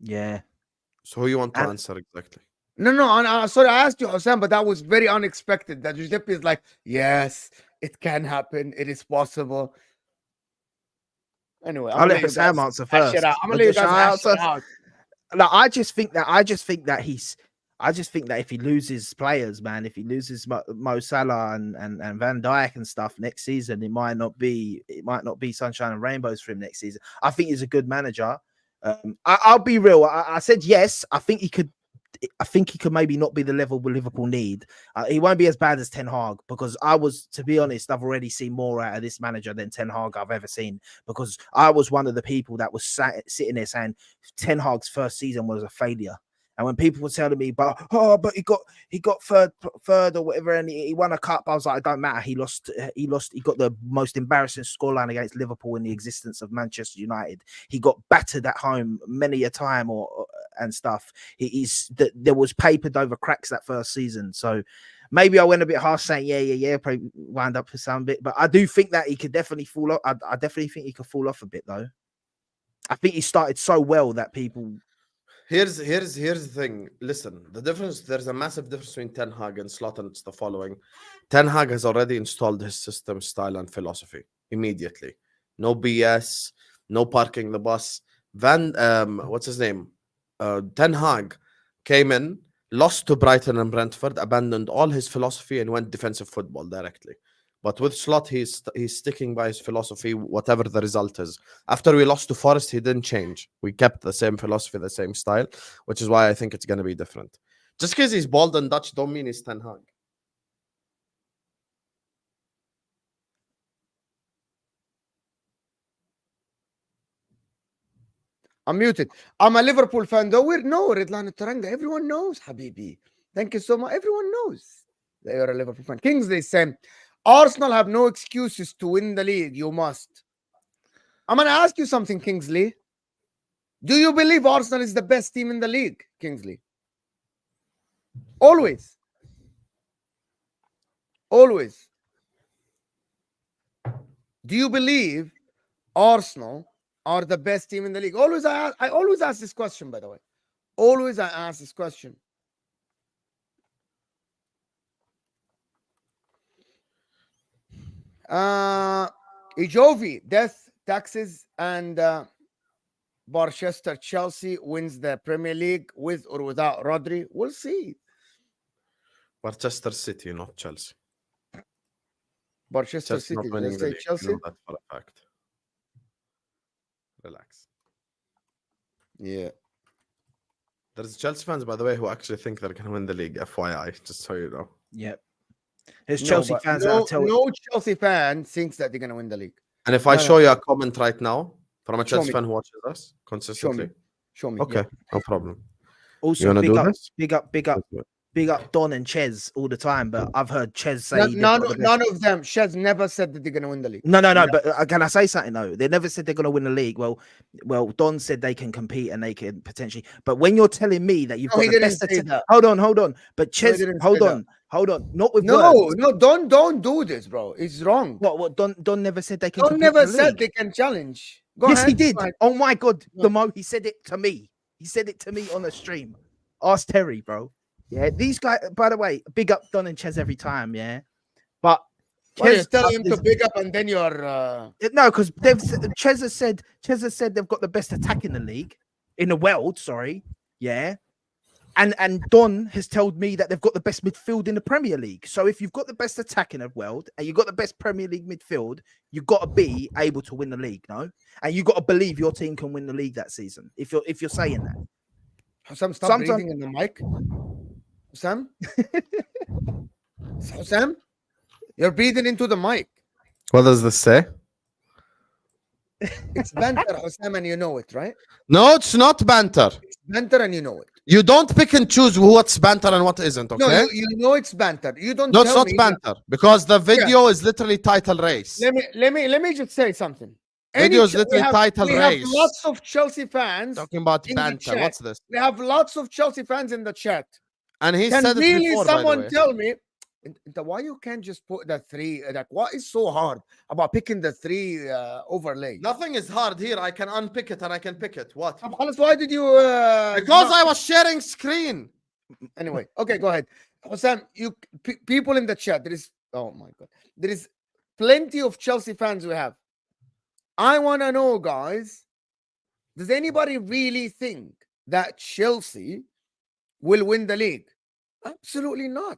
Yeah. So who you want to And- answer exactly? No. Sorry, I asked you, Hosam, but that was very unexpected. That Giuseppe is like, yes, it can happen. It is possible. Anyway, I'll let Sam answer first. I'm gonna let you guys hash it out. No, I just think that if he loses players, man, if he loses Mo Salah and Van Dijk and stuff next season, it might not be sunshine and rainbows for him next season. I think he's a good manager. I'll be real. I said yes. I think he could maybe not be the level Liverpool need. He won't be as bad as Ten Hag because to be honest, I've already seen more out of this manager than Ten Hag I've ever seen because I was one of the people that was sitting there saying Ten Hag's first season was a failure. And when people were telling me, but he got third or whatever, and he won a cup, I was like, it don't matter. He lost. He got the most embarrassing scoreline against Liverpool in the existence of Manchester United. He got battered at home many a time, and stuff. There was papered over cracks that first season. So maybe I went a bit harsh saying, yeah, probably wind up for some bit. But I do think that he could definitely fall off. I definitely think he could fall off a bit, though. I think he started so well that people. Here's the thing. Listen, there's a massive difference between Ten Hag and Slot, and it's the following. Ten Hag has already installed his system, style, and philosophy immediately. No BS, no parking the bus. What's his name? Ten Hag came in, lost to Brighton and Brentford, abandoned all his philosophy and went defensive football directly. But with Slot, he's sticking by his philosophy, whatever the result is. After we lost to Forest, he didn't change. We kept the same philosophy, the same style, which is why I think it's going to be different. Just because he's bald and Dutch don't mean he's Ten Hag. I'm muted. I'm a Liverpool fan, though. Redlan Taranga. Everyone knows, Habibi. Thank you so much. Everyone knows that you're a Liverpool fan. Kingsley saying, Arsenal have no excuses to win the league. You must. I'm going to ask you something, Kingsley. Do you believe Arsenal is the best team in the league, Kingsley? Always. Always. Do you believe Arsenal are the best team in the league? I always ask this question, by the way. Always I ask this question. Ijovi, death, taxes, and Barchester Chelsea wins the Premier League with or without Rodri. We'll see. Barchester City, not Chelsea. Barchester Chelsea City. not winning Let's the say league. Chelsea. You know that for a fact. Relax. Yeah. There's Chelsea fans, by the way, who actually think they're going to win the league. FYI, just so you know. Yep. There's Chelsea fans no, that tell no Chelsea fan thinks that they're going to win the league. And if I show you a comment right now from a Chelsea me. fan who watches us consistently, Show me. okay, Yeah. no problem. Also, You wanna do this? big up Don and Ches all the time, but I've heard Ches say None of them. Shez never said that they're going to win the league. No. But can I say something though? They never said they're going to win the league. Well, Don said they can compete and they can potentially. But when you're telling me that you've got the best, hold on. But Ches, hold on. Not with words. No, don't do this, bro. It's wrong. What? Don never said they can. Don never said they can challenge. Yes, he did. Oh my God, Lamo, he said it to me. He said it to me on a stream. Ask Terry, bro. Yeah, these guys. By the way, big up Don and Ches every time. Yeah, but Ches tell him to big up, and then you're no, because Ches has said they've got the best attack in the league, in the world. Sorry, yeah, and Don has told me that they've got the best midfield in the Premier League. So if you've got the best attack in the world and you've got the best Premier League midfield, you've got to be able to win the league, no? And you've got to believe your team can win the league that season. If you're saying that. Husam, stop breathing in the mic. Husam? Husam? You're breathing into the mic. What does this say? It's banter, Husam, and you know it, right? No, it's not banter. It's banter, and you know it. You don't pick and choose what's banter and what isn't, okay? No, you know it's banter. You don't. No, it's not banter because the video is literally title race. Let me just say something. Video is literally title race. We have lots of Chelsea fans talking about banter. What's this? We have lots of Chelsea fans in the chat. And he Can said really it before, someone tell me why you can't just put the three? Like, what is so hard about picking the three overlay? Nothing is hard here. I can unpick it and I can pick it. What? Why did you? Because I was sharing screen. Anyway, okay, go ahead. Husam, people in the chat. Oh my God, there is plenty of Chelsea fans we have. I want to know, guys, does anybody really think that Chelsea will win the league? Absolutely not.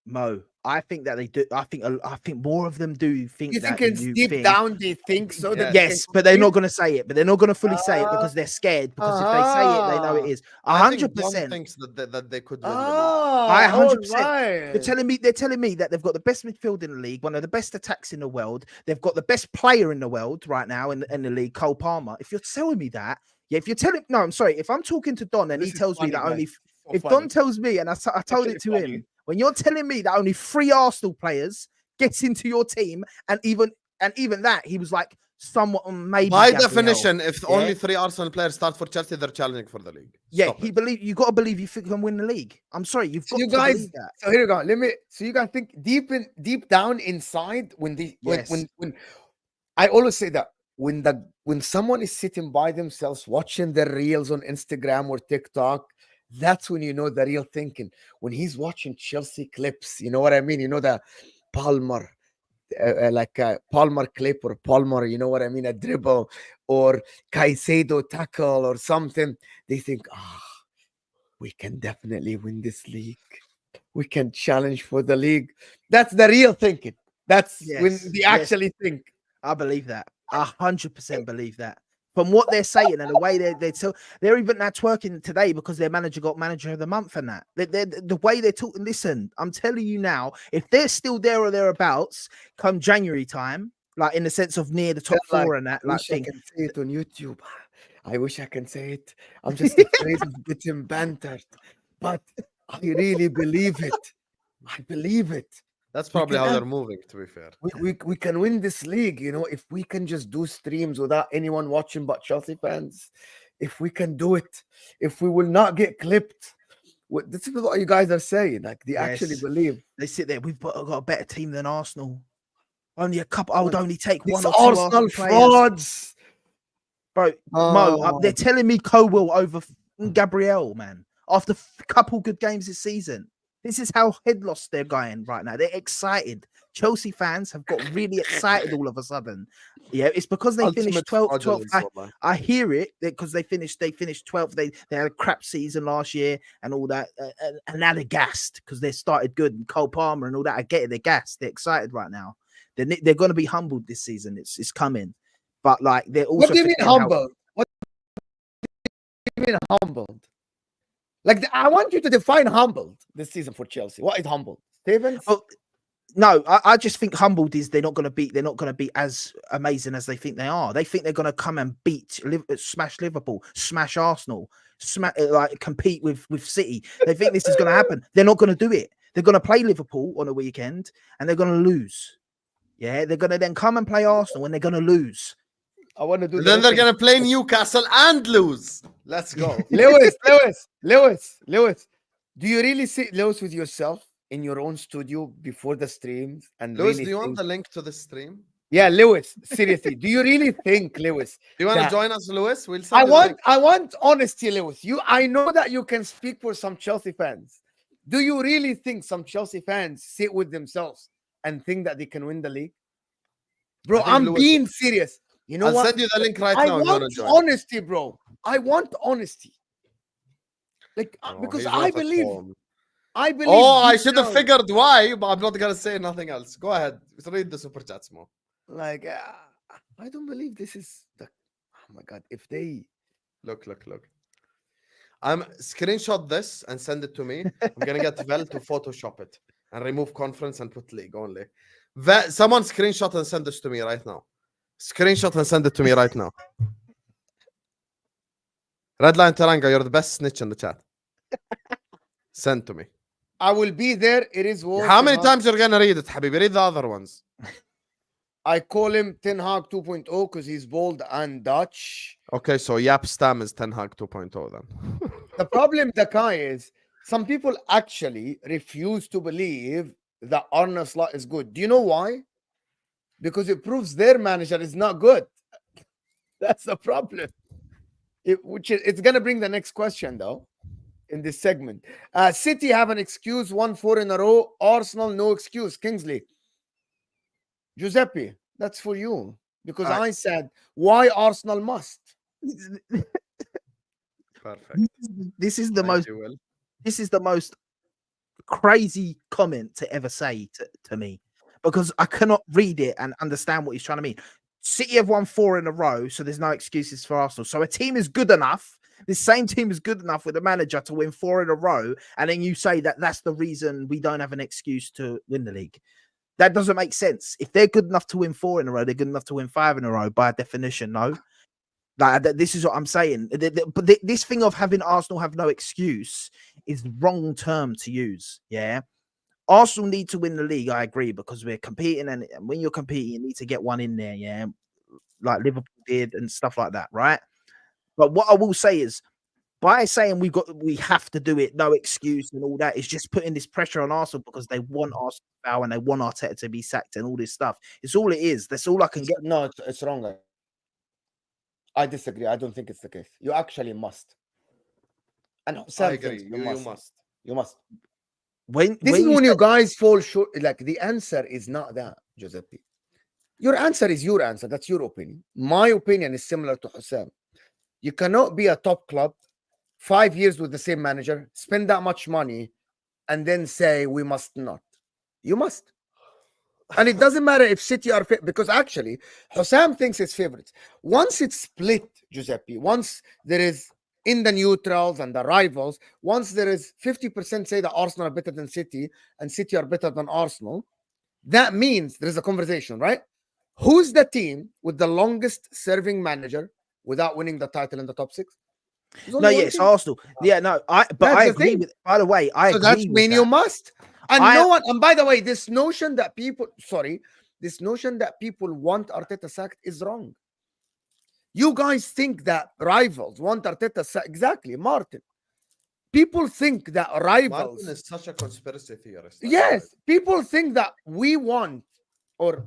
Mo, I think that they do. I think more of them do think. You that think it's deep down they think so? That yes, but they're not going to say it. But they're not going to fully say it because they're scared. Because if they say it, they know it is. 100% thinks that they could win. I 100%. They're telling me that they've got the best midfield in the league, one of the best attacks in the world. They've got the best player in the world right now in the league, Cole Palmer. If you're telling me that, yeah. If you're telling, no, I'm sorry. If I'm talking to Don and he tells me that only. If Don tells me, and I told it to him, when you're telling me that only 3 Arsenal players get into your team, and even that, he was like, somewhat maybe. By Gabriel. definition, if only 3 Arsenal players start for Chelsea, they're challenging for the league. Stop you got to believe you can win the league. I'm sorry, you've got to believe that. So here we go. So you guys think deep down inside when I always say that when someone is sitting by themselves watching their reels on Instagram or TikTok, that's when you know the real thinking. When he's watching Chelsea clips, you know what I mean? You know, the Palmer. Like a Palmer clip or Palmer, you know what I mean, a dribble or Caicedo tackle or something, they think, we can definitely win this league. We can challenge for the league. That's the real thinking. That's when they actually think. I believe that. 100% believe that. From what they're saying and the way they're even now twerking today because their manager got manager of the month and that. The way they're talking, listen, I'm telling you now, if they're still there or thereabouts come January time, like in the sense of near the top 4 and that, like thing. I can say it on YouTube. I wish I can say it. I'm just afraid of getting bantered, but I really believe it. I believe it. That's probably how they're moving, to be fair. We can win this league, you know, if we can just do streams without anyone watching but Chelsea fans. If we can do it, if we will not get clipped. This is what you guys are saying. Like, they actually believe. They sit there, we've got a better team than Arsenal. Only a couple, I would only take These 1 or 2 Arsenal frauds. Bro, Mo, they're telling me Cowell over Gabriel, man. After a couple good games this season. This is how head lost they're going right now. They're excited. Chelsea fans have got really excited all of a sudden. Yeah, it's because they finished 12th. I hear it because they finished 12th. They had a crap season last year and all that. And now they're gassed because they started good. And Cole Palmer and all that. I get it. They're gassed. They're excited right now. They're going to be humbled this season. It's coming. But like they're also. What do you mean humbled? What do you mean humbled? Like, I want you to define humbled this season for Chelsea. What is humbled? Stevens? Oh, no, I just think humbled is they're not going to be as amazing as they think they are. They think they're going to come and smash Liverpool, smash Arsenal, compete with City. They think this is going to happen. They're not going to do it. They're going to play Liverpool on a weekend and they're going to lose. Yeah, they're going to then come and play Arsenal and they're going to lose. I want to do. Then they're gonna play Newcastle and lose. Let's go, Lewis. Do you really sit Lewis with yourself in your own studio before the streams? And Lewis, really do you want the link to the stream? Yeah, Lewis. Seriously, do you really think, Lewis? Do you want to join us, Lewis? We'll. I want honesty, Lewis. I know that you can speak for some Chelsea fans. Do you really think some Chelsea fans sit with themselves and think that they can win the league? Bro, I'm being serious. You know what? I'll send you the link right now. I want honesty, bro. I want honesty. Like, because I believe. Oh, I should have figured why, but I'm not gonna say nothing else. Go ahead. Read the super chats more. Like, I don't believe this is the. Oh my god! If they look. I'm screenshot this and send it to me. I'm gonna get Vel to Photoshop it and remove conference and put league only. Someone screenshot and send this to me right now. Screenshot and send it to me right now. Redline Taranga, you're the best snitch in the chat. Send to me. I will be there. It is war. How many times you're gonna read it, Habibi? Read the other ones. I call him Ten Hag 2.0 because he's bold and Dutch. Okay, so Yap Stam is Ten Hag 2.0 then. The problem, Dakai, is some people actually refuse to believe that Arne Slot is good. Do you know why? Because it proves their manager is not good. That's the problem. It's going to bring the next question, though, in this segment. City have an excuse, 1-4 in a row. Arsenal, no excuse. Kingsley. Giuseppe, that's for you. Because I said, why Arsenal must? Perfect. This is the most crazy comment to ever say to me. Because I cannot read it and understand what he's trying to mean. City have won 4 in a row, so there's no excuses for Arsenal. So a team is good enough. This same team is good enough with a manager to win 4 in a row, and then you say that that's the reason we don't have an excuse to win the league. That doesn't make sense. If they're good enough to win 4 in a row, they're good enough to win 5 in a row by definition. No, Like this is what I'm saying. But this thing of having Arsenal have no excuse is the wrong term to use. Yeah, Arsenal need to win the league. I agree, because we're competing, and when you're competing, you need to get one in there. Yeah, like Liverpool did and stuff like that, right? But what I will say is, by saying we have to do it, no excuse and all that, is just putting this pressure on Arsenal because they want Arsenal to foul and they want Arteta to be sacked and all this stuff. It's all it is. That's all I can get. No, it's wrong. I disagree. I don't think it's the case. You actually must. And I agree. You must. You must. When you guys fall short, like the answer is not that, Giuseppe. Your answer is your answer. That's your opinion. My opinion is similar to Husam. You cannot be a top club, 5 years with the same manager, spend that much money, and then say we must not. You must. And it doesn't matter if City are fit, because actually Husam thinks it's favorites. Once it's split, Giuseppe, once there is in the neutrals and the rivals, once there is 50% say that Arsenal are better than City and City are better than Arsenal, that means there is a conversation, right? Who's the team with the longest serving manager without winning the title in the top 6? No, yes, Arsenal. Yeah, no, I agree with. By the way, I agree. That's mean you must. And no one. And by the way, this notion that people want Arteta sacked is wrong. You guys think that rivals want Arteta sacked. Exactly, Martin. People think that rivals. Martin is such a conspiracy theorist. Yes, people think that we want or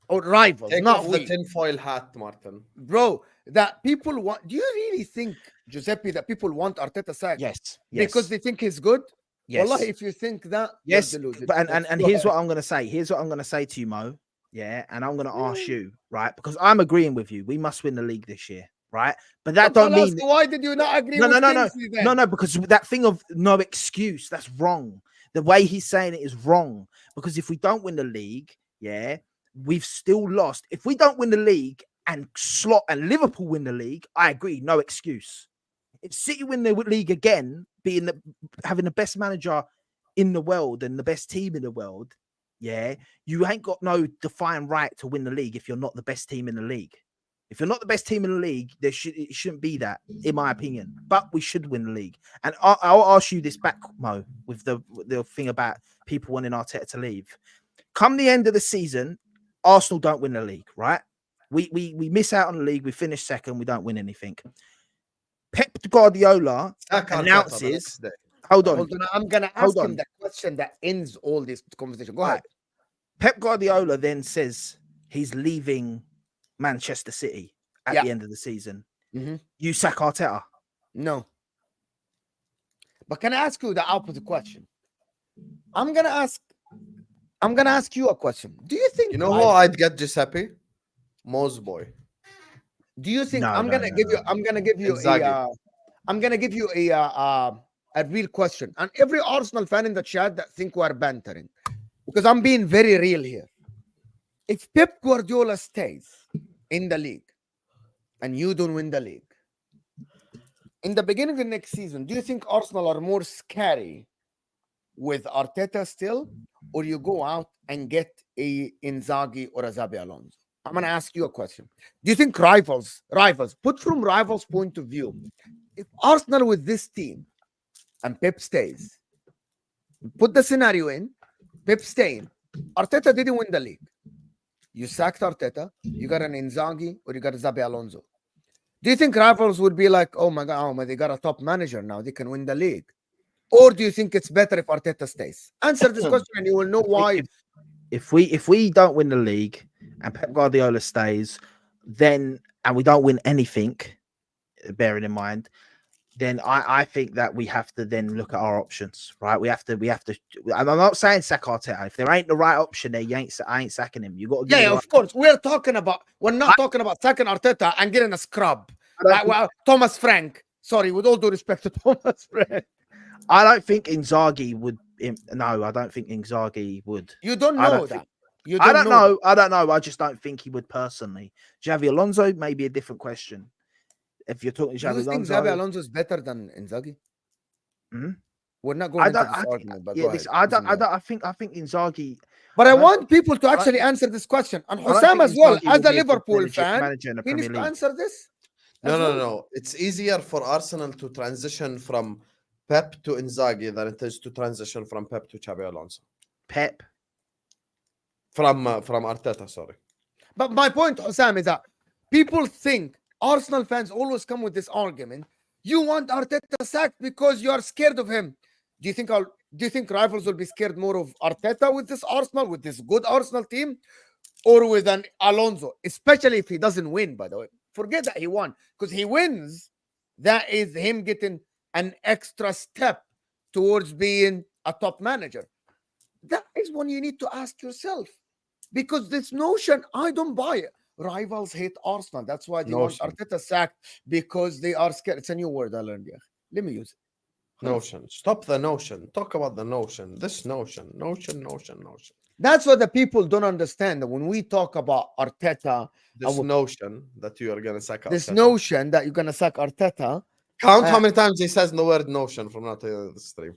rivals. Take not off we. the tinfoil hat, Martin. Bro, that people want. Do you really think, Giuseppe, that people want Arteta sacked? Yes. Because they think he's good? Yes. Wallahi, if you think that, yes. But, and here's what I'm going to say. Here's what I'm going to say to you, Mo. Yeah. And I'm going to ask you, right? Because I'm agreeing with you. We must win the league this year, right? But that don't mean. Why did you not agree? No, because that thing of no excuse, that's wrong. The way he's saying it is wrong. Because if we don't win the league, yeah, we've still lost. If we don't win the league and Liverpool win the league, I agree, no excuse. If City win the league again, having the best manager in the world and the best team in the world, yeah, you ain't got no defined right to win the league if you're not the best team in the league. If you're not the best team in the league, it shouldn't be that, in my opinion. But we should win the league. And I'll ask you this back, Mo, with the thing about people wanting Arteta to leave. Come the end of the season, Arsenal don't win the league, right? We miss out on the league. We finish second. We don't win anything. Pep Guardiola announces. Hold on. I'm going to ask him the question that ends all this conversation. Go ahead. Pep Guardiola then says he's leaving Manchester City at the end of the season. Mm-hmm. You sack Arteta? No. But can I ask you the opposite question? I'm gonna ask you a question. Do you think who I'd get, Giuseppe? Mo's boy. Do you think I'm gonna give you a real question? And every Arsenal fan in the chat that think we're bantering, because I'm being very real here. If Pep Guardiola stays in the league and you don't win the league, in the beginning of the next season, do you think Arsenal are more scary with Arteta still, or you go out and get a Inzaghi or a Xabi Alonso? I'm going to ask you a question. Do you think rivals, put from rivals' point of view, if Arsenal with this team and Pep stays, put the scenario in, Pep staying, Arteta didn't win the league. You sacked Arteta, you got an Inzaghi or you got a Xabi Alonso. Do you think rivals would be like, oh my God, they got a top manager now, they can win the league? Or do you think it's better if Arteta stays? Answer this question and you will know why. If we don't win the league and Pep Guardiola stays, and we don't win anything, bearing in mind, then I think that we have to then look at our options, right? We have to. I'm not saying sack Arteta. If there ain't the right option there, I ain't sacking him. You got to. Of course. We're not talking about sacking Arteta and getting a scrub. Thomas Frank. Sorry, with all due respect to Thomas Frank. I don't think Inzaghi would. No, I don't think Inzaghi would. You don't know that. I don't know. I don't know. I just don't think he would personally. Xabi Alonso may be a different question. If you're talking Xabi Alonso, think Xabi Alonso is better than Inzaghi? Mm-hmm. We're not going into this argument, but I think Inzaghi. But I want people to actually answer this question, and Husam as well, as a Liverpool fan, he needs to answer this. No. It's easier for Arsenal to transition from Pep to Inzaghi than it is to transition from Pep to Xabi Alonso. Pep. From Arteta, sorry. But my point, Husam, is that people think Arsenal fans always come with this argument. You want Arteta sacked because you are scared of him. Do you think rivals will be scared more of Arteta with this Arsenal, with this good Arsenal team, or with an Alonso? Especially if he doesn't win, by the way. Forget that he won. Because he wins, that is him getting an extra step towards being a top manager. That is when you need to ask yourself. Because this notion, I don't buy it. Rivals hate Arsenal. That's why they want Arteta sacked, because they are scared. It's a new word I learned. Yeah. Let me use it. Notion. Stop the notion. Talk about the notion. This notion. Notion. That's what the people don't understand. That when we talk about Arteta, This notion that you are going to sack Arteta. this notion that you're going to sack Arteta. Count how many times he says the word notion from now to the stream.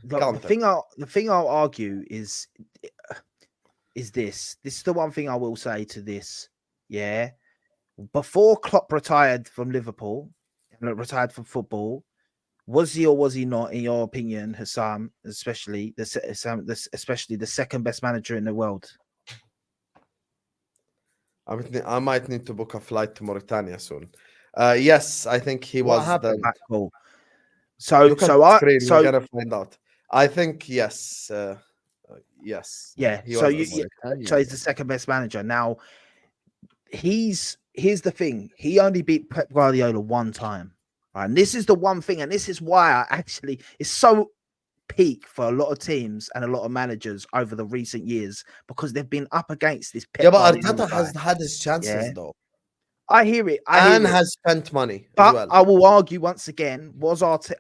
The thing I'll argue is this. This is the one thing I will say to this. Yeah. Before Klopp retired from Liverpool, retired from football, was he or was he not, in your opinion, Husam, especially the second best manager in the world? I might need to book a flight to Mauritania soon. Yes, I think he was the. Cool. We're gonna find out. I think yes. Yes. Yeah. So he's the second best manager. Now, here's the thing. He only beat Pep Guardiola one time. Right? And this is the one thing, and this is why it's so peak for a lot of teams and a lot of managers over the recent years, because they've been up against this Pep Guardiola. Guardiola Arteta has had his chances though. I hear it. Has spent money. But as well. I will argue once again,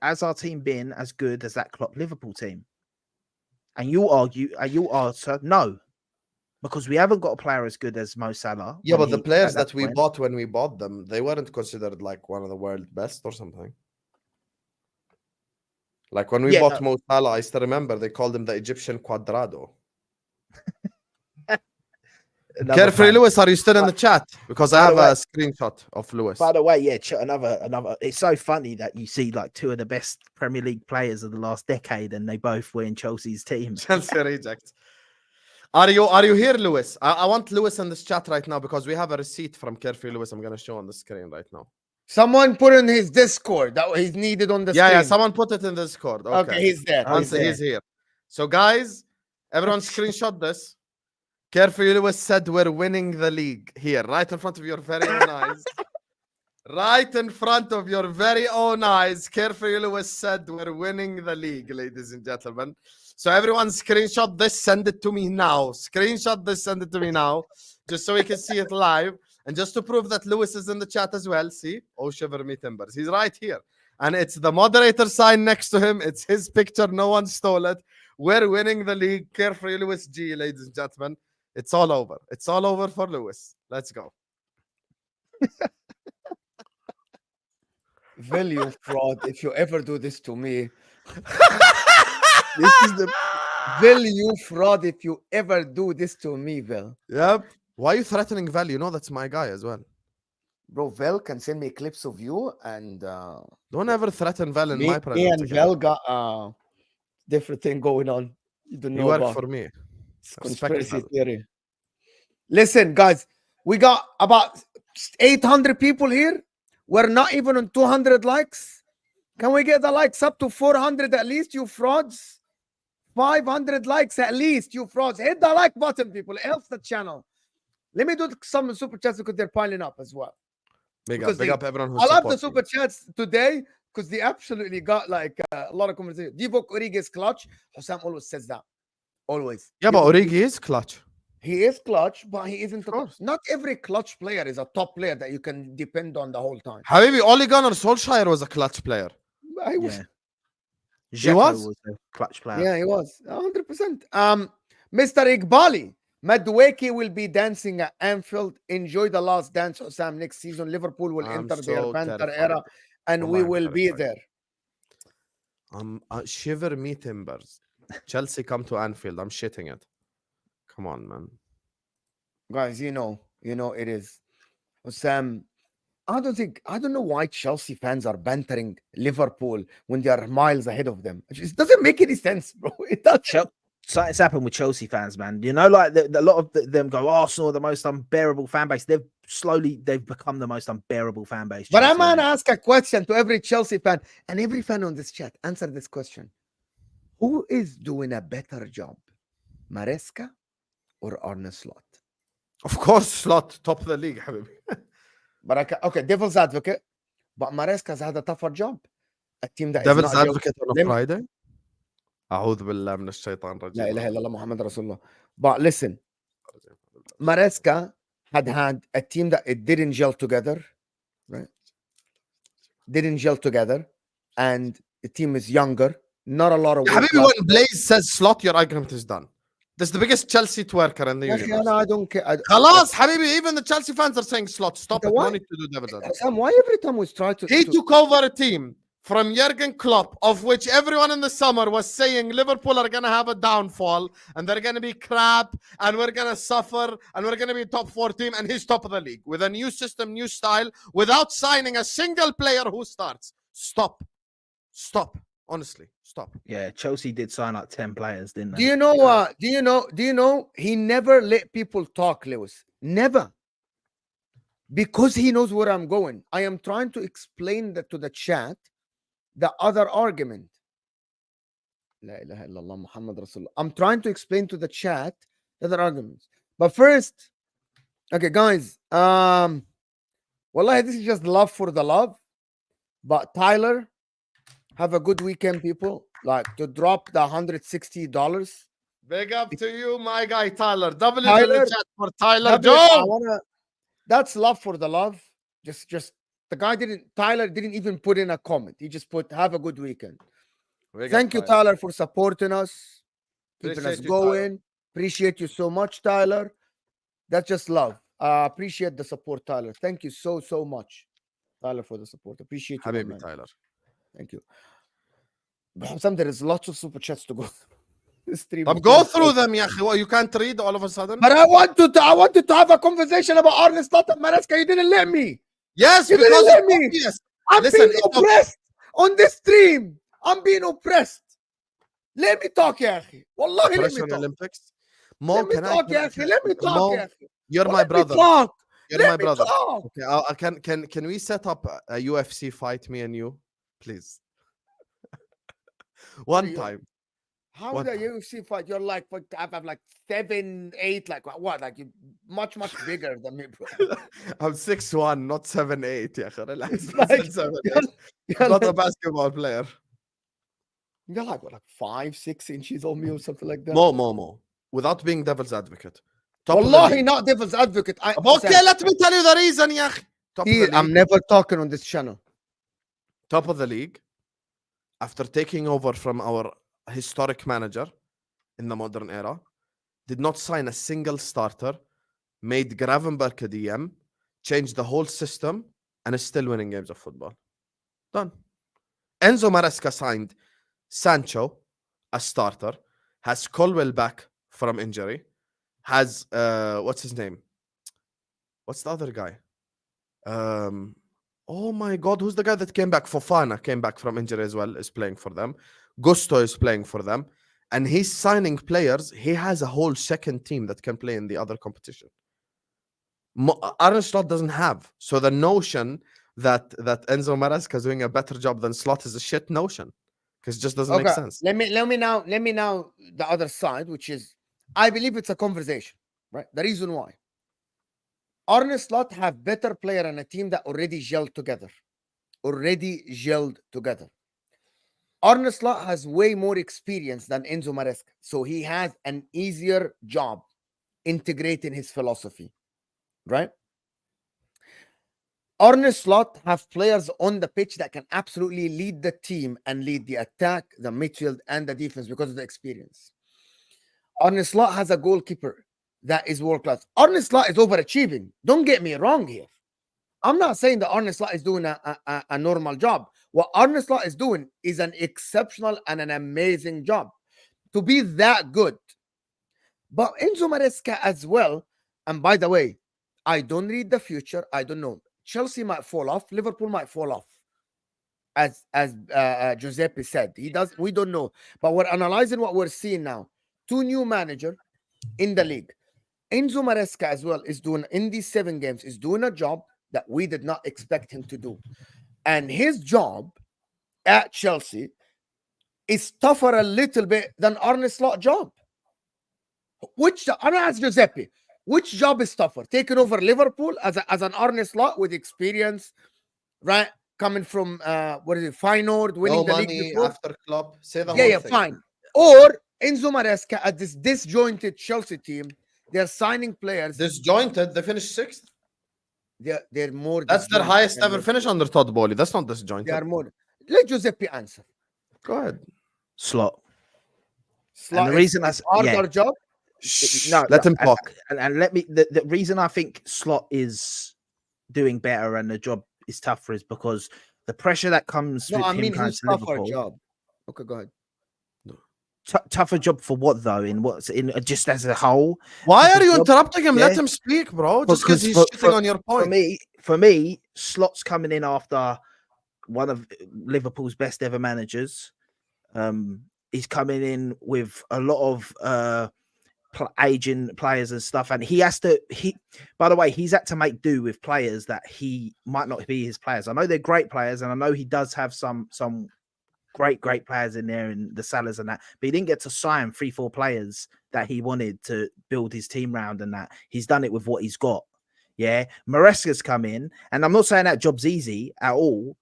has our team been as good as that Klopp Liverpool team? And you'll answer no. Because we haven't got a player as good as Mo Salah. Yeah, but the players that we bought when we bought them, they weren't considered like one of the world best or something. Like when we bought Mo Salah, I still remember they called him the Egyptian Cuadrado. Carefree Lewis, are you still in the chat? Because I have a screenshot of Lewis. By the way, another. It's so funny that you see like two of the best Premier League players of the last decade, and they both were in Chelsea's team. Chelsea reject. Are you here, Lewis? I want Lewis in this chat right now because we have a receipt from Carefree Lewis. I'm gonna show on the screen right now. Someone put in his Discord that he's needed on the screen. Yeah, someone put it in the Discord. Okay, he's there. He's here. So guys, everyone screenshot this. Carefree Lewis said we're winning the league here, right in front of your very own eyes. Right in front of your very own eyes, Carefree Lewis said we're winning the league, ladies and gentlemen. So everyone screenshot this, send it to me now. Screenshot this, send it to me now, just so we can see it live. And just to prove that Lewis is in the chat as well, see? Oh, shiver me timbers. He's right here. And it's the moderator sign next to him. It's his picture. No one stole it. We're winning the league. Carefree Lewis G, ladies and gentlemen. It's all over. It's all over for Lewis. Let's go. Will, you fraud, if you ever do this to me. This is the Will, you fraud, if you ever do this to me, Will. Yep. Why are you threatening Val? You know that's my guy as well. Bro, Val can send me clips of you and don't ever threaten Val in my presence. Me and Val got a different thing going on. You don't know. You work for me. It's conspiracy theory. Listen, guys, we got about 800 people here. We're not even on 200 likes. Can we get the likes up to 400 at least, you frauds? 500 likes at least, you frauds. Hit the like button, people. It helps the channel. Let me do some super chats because they're piling up as well. Big up everyone who's I love the super chats today because they absolutely got like a lot of conversation. Divock Origi is clutch. Husam always says that. Always. Yeah, but Origi is clutch. He is clutch, but he isn't. Not every clutch player is a top player that you can depend on the whole time. Habibi, Ole Gunnar Solskjaer was a clutch player. He was. He was a clutch player. Yeah, he was 100%. Mr. Iqbali, Madueke will be dancing at Anfield. Enjoy the last dance, Husam. Next season, Liverpool will enter their Panther era, and we will be there. Shiver me timbers. Chelsea come to Anfield. I'm shitting it. Come on, man. Guys, you know it is. Husam, I don't know why Chelsea fans are bantering Liverpool when they are miles ahead of them. It doesn't make any sense, bro. It doesn't. Something's happened with Chelsea fans, man. You know, like a lot of them go, Arsenal are the most unbearable fan base. They've become the most unbearable fan base. But Chelsea, I'm gonna innit? ask a question to every Chelsea fan and every fan on this chat. Answer this question: who is doing a better job, Maresca or Arne Slot? Of course, Slot top of the league, حبيبي. But okay, devil's advocate. But Maresca's had a tougher job. A team that Devil's is not advocate on a Let me- Friday. أعوذ بالله من الشيطان La الرجيم. ilaha illallah Muhammad Rasulullah. But listen, Maresca had a team that it didn't gel together, right? Didn't gel together, and the team is younger. Not a lot of يا work. حبيبي, when Blaze says Slot, your argument is done. This is the biggest Chelsea twerker in the يا أخي universe. أنا I don't care. خلاص حبيبي, even the Chelsea fans are saying Slot. Stop it. Why? No need to do devil's advocate. Sam, why every time we try to He took over a team from Jurgen Klopp, of which everyone in the summer was saying Liverpool are going to have a downfall and they're going to be crap and we're going to suffer and we're going to be a top 4 team, and he's top of the league with a new system, new style, without signing a single player who starts. Stop. Honestly, stop. Yeah, Chelsea did sign like 10 players, didn't they? Do you know? Do you know? He never let people talk, Lewis. Never. Because he knows where I'm going. I am trying to explain that to the chat. The other argument. La ilaha illallah Muhammad Rasulullah. I'm trying to explain to the chat the other arguments. But first, okay, guys. Wallahi, this is just love for the love. But Tyler, have a good weekend, people. Like to drop the $160. Big up to you, my guy Tyler. Double it in Tyler, the chat for Tyler Double it. Joe. That's love for the love. Just the guy Tyler didn't even put in a comment. He just put have a good weekend. Big Thank up, you, Tyler, for supporting us, keeping us Appreciate you, going. Tyler. Appreciate you so much, Tyler. That's just love. Appreciate the support, Tyler. Thank you so much, Tyler, for the support. Appreciate you, my حبيبي man. Tyler. Thank you. But Husam, there is lots of super chats to go. This stream طب is go going through crazy. them يا أخي. What, you can't read all of a sudden? But I wanted to have a conversation about Arne Slot and Maresca. You didn't let me. Yes, You because didn't let it's me. obvious. I'm Listen, being it's oppressed on this stream. I'm being oppressed. Let me talk, يا أخي. Wallahi, let me Oppression talk. Olympics. Mo, Let me can I talk, يا أخي. Let me talk, يا أخي. you're Well, my let me brother. talk. You're my Let me brother. talk. Okay, can we set up a UFC fight, me and you, please? One you- time. How What? the UFC fight? You're like, I'm like 7, 8, like what? Like you much bigger than me, bro. I'm 6'1", not 7'8". يا أخي, relax. It's I said like 7'8". you're, I'm not a like, basketball player. you're like what, like 5, 6 inches on me or something like that. Mo. Without being devil's advocate. Top of the Wallahi, league. not devil's advocate. Okay, let me tell you the reason, يا أخي. Top of the league. I'm never talking on this channel. Top of the league, after taking over from our historic manager in the modern era, did not sign a single starter, made Gravenberg a DM, changed the whole system, and is still winning games of football. Done. Enzo Maresca signed Sancho, a starter, has Colwell back from injury, has, what's his name? What's the other guy? Oh my God, who's the guy that came back? Fofana came back from injury as well, is playing for them. Gusto is playing for them. And he's signing players. He has a whole second team that can play in the other competition. Arne Slot doesn't have. So the notion that Enzo Maresca is doing a better job than Slot is a shit notion. Because it just doesn't make sense. Let me now the other side, which is I believe it's a conversation, right? The reason why. Arne Slot have better player and a team that already gelled together. Arne Slot has way more experience than Enzo Maresca. So he has an easier job integrating his philosophy, right? Arne Slot have players on the pitch that can absolutely lead the team and lead the attack, the midfield, and the defense because of the experience. Arne Slot has a goalkeeper that is world class. Arne Slot is overachieving. Don't get me wrong here. I'm not saying that Arne Slot is doing a normal job. What Arne Slot is doing is an exceptional and an amazing job to be that good. But Enzo Maresca as well. And by the way, I don't read the future. I don't know. Chelsea might fall off, Liverpool might fall off. As Giuseppe said, we don't know, but we're analyzing what we're seeing now. 2 new managers in the league. Enzo Maresca as well is doing, in these 7 games, is doing a job that we did not expect him to do. And his job at Chelsea is tougher a little bit than Arne Slot's job. I'm gonna ask Giuseppe, which job is tougher? Taking over Liverpool as an Arne Slot with experience, right? Coming from Feyenoord, winning the league before. After club. Say the Yeah, whole yeah, thing. fine. Or Enzo Maresca at this disjointed Chelsea team. They're signing players. Disjointed. They finished 6th. They're more. That's their disjointed highest than ever Liverpool. finish under Todd Bowley. That's not They disjointed. are more. Let Giuseppe answer. Go ahead. Slot. Slot the is reason that's- harder yeah. job. No, Let him talk. And let me. The reason I think Slot is doing better and the job is tougher is because the pressure that comes No, with I him mean going who's to tougher Liverpool. job. Okay, go ahead. Tougher job for what though? In what's in just as a whole? Why are you Job- interrupting him? Let Yeah. him speak, bro. Just because he's for- shitting on your point. For me, Slot's coming in after one of Liverpool's best ever managers. He's coming in with a lot of aging players and stuff, and he has to. By the way, he's had to make do with players that he might not be his players. I know they're great players, and I know he does have some great players in there and the Salahs and that, but he didn't get to sign 3-4 players that he wanted to build his team round, and that he's done it with what he's got. Yeah, Maresca's come in, and I'm not saying that job's easy at all.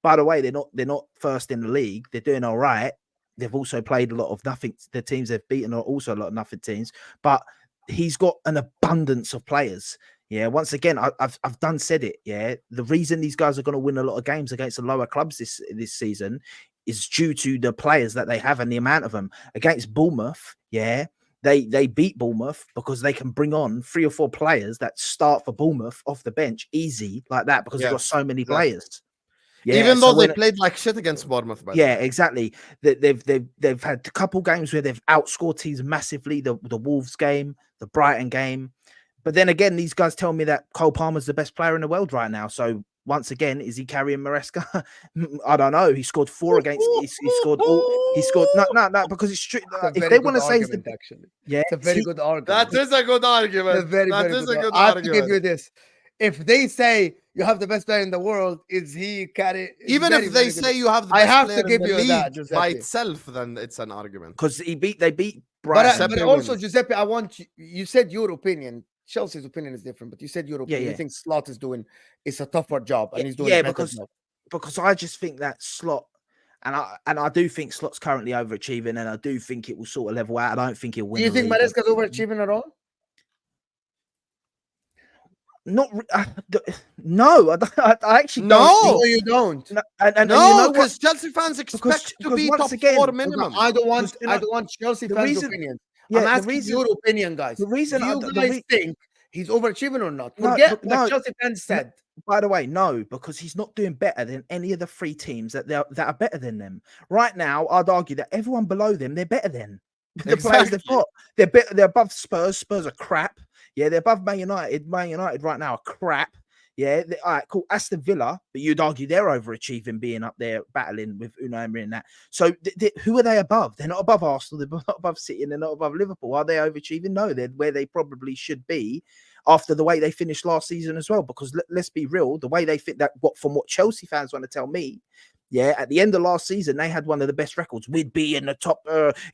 By the way, they're not first in the league. They're doing all right. They've also played a lot of nothing. The teams they've beaten are also a lot of nothing teams, but he's got an abundance of players. Yeah, once again, I've done said it. Yeah, the reason these guys are going to win a lot of games against the lower clubs this season is due to the players that they have and the amount of them. Against Bournemouth, yeah, they beat Bournemouth because they can bring on 3 or 4 players that start for Bournemouth off the bench easy like that because they've got so many players. Yeah, Even so though they played like shit against Bournemouth. Yeah, exactly. They've had a couple games where they've outscored teams massively. The Wolves game, the Brighton game. But then again, these guys tell me that Cole Palmer's the best player in the world right now. So once again, is he carrying Maresca? I don't know. He scored 4 against. He scored all. He scored no because it's true. If they want to say, actually, yeah, it's a very good argument. That is a good argument. It's a very, That very is good a good I have to give argument. you this. If they say you have the best player in the world, is he carry? Even if they say you have the I best have player to give in the you league that, by Giuseppe. itself, then it's an argument. because they beat But, Brighton. but also, Giuseppe, I want you said your opinion. Chelsea's opinion is different, but you said your opinion. Yeah. You think Slot is doing it's a tougher job, and he's doing yeah, a better job. because I just think that Slot, and I do think Slot's currently overachieving, and I do think it will sort of level out. I don't think he'll win. Do you think Maresca's overachieving at all? Not no, I actually No. don't. No, you don't. No, and you No, know what? because Chelsea fans expect to be once top again, 4 minimum. I don't want. Because, you know, I don't want Chelsea the fans' reason- opinion. Yeah, I'm the asking reason- your opinion, guys. the reason Do I- you the guys re- think he's overachieving or not? No, Forget but what no. Chelsea fans said. By the way, no, because he's not doing better than any of the 3 teams that are better than them right now. I'd argue that everyone below them, they're better than the players they've got. They're above Spurs. Spurs are crap. Yeah, they're above Man United. Man United right now are crap. Yeah, all right, cool. Aston Villa, but you'd argue they're overachieving, being up there battling with Unai Emery and that. So who are they above? They're not above Arsenal. They're not above City, and they're not above Liverpool. Are they overachieving? No, they're where they probably should be after the way they finished last season as well. Because let's be real, the way they fit that, from what Chelsea fans want to tell me, yeah, at the end of last season, they had one of the best records. We'd be in the top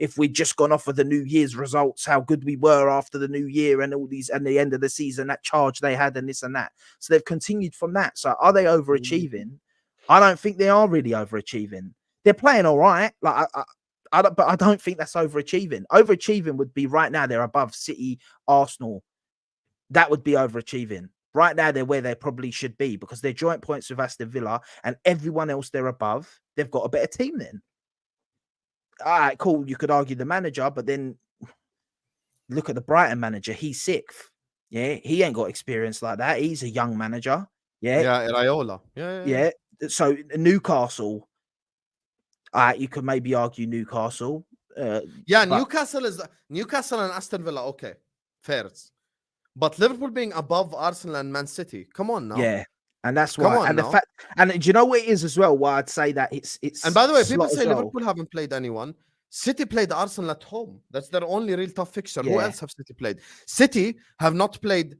if we'd just gone off of the New Year's results, how good we were after the New Year and all these, and the end of the season, that charge they had and this and that. So they've continued from that. So are they overachieving? I don't think they are really overachieving. They're playing all right. Like but I don't think that's overachieving. Overachieving would be right now they're above City, Arsenal. That would be overachieving. Right now, they're where they probably should be because they're joint points with Aston Villa and everyone else they're above. They've got a better team then. All right, cool. You could argue the manager, but then look at the Brighton manager. He's 6th. Yeah, he ain't got experience like that. He's a young manager. Yeah. Yeah, Iraola. Yeah. So Newcastle, you could maybe argue Newcastle. Newcastle and Aston Villa. Okay, fair. But Liverpool being above Arsenal and Man City. Come on now. Yeah. And that's Come why. on And the now. fact, and do you know what it is as well? Why I'd say that it's. And by the way, people slot as say well. Liverpool haven't played anyone. City played Arsenal at home. That's their only real tough fixture. Who Yeah. else have City played? City have not played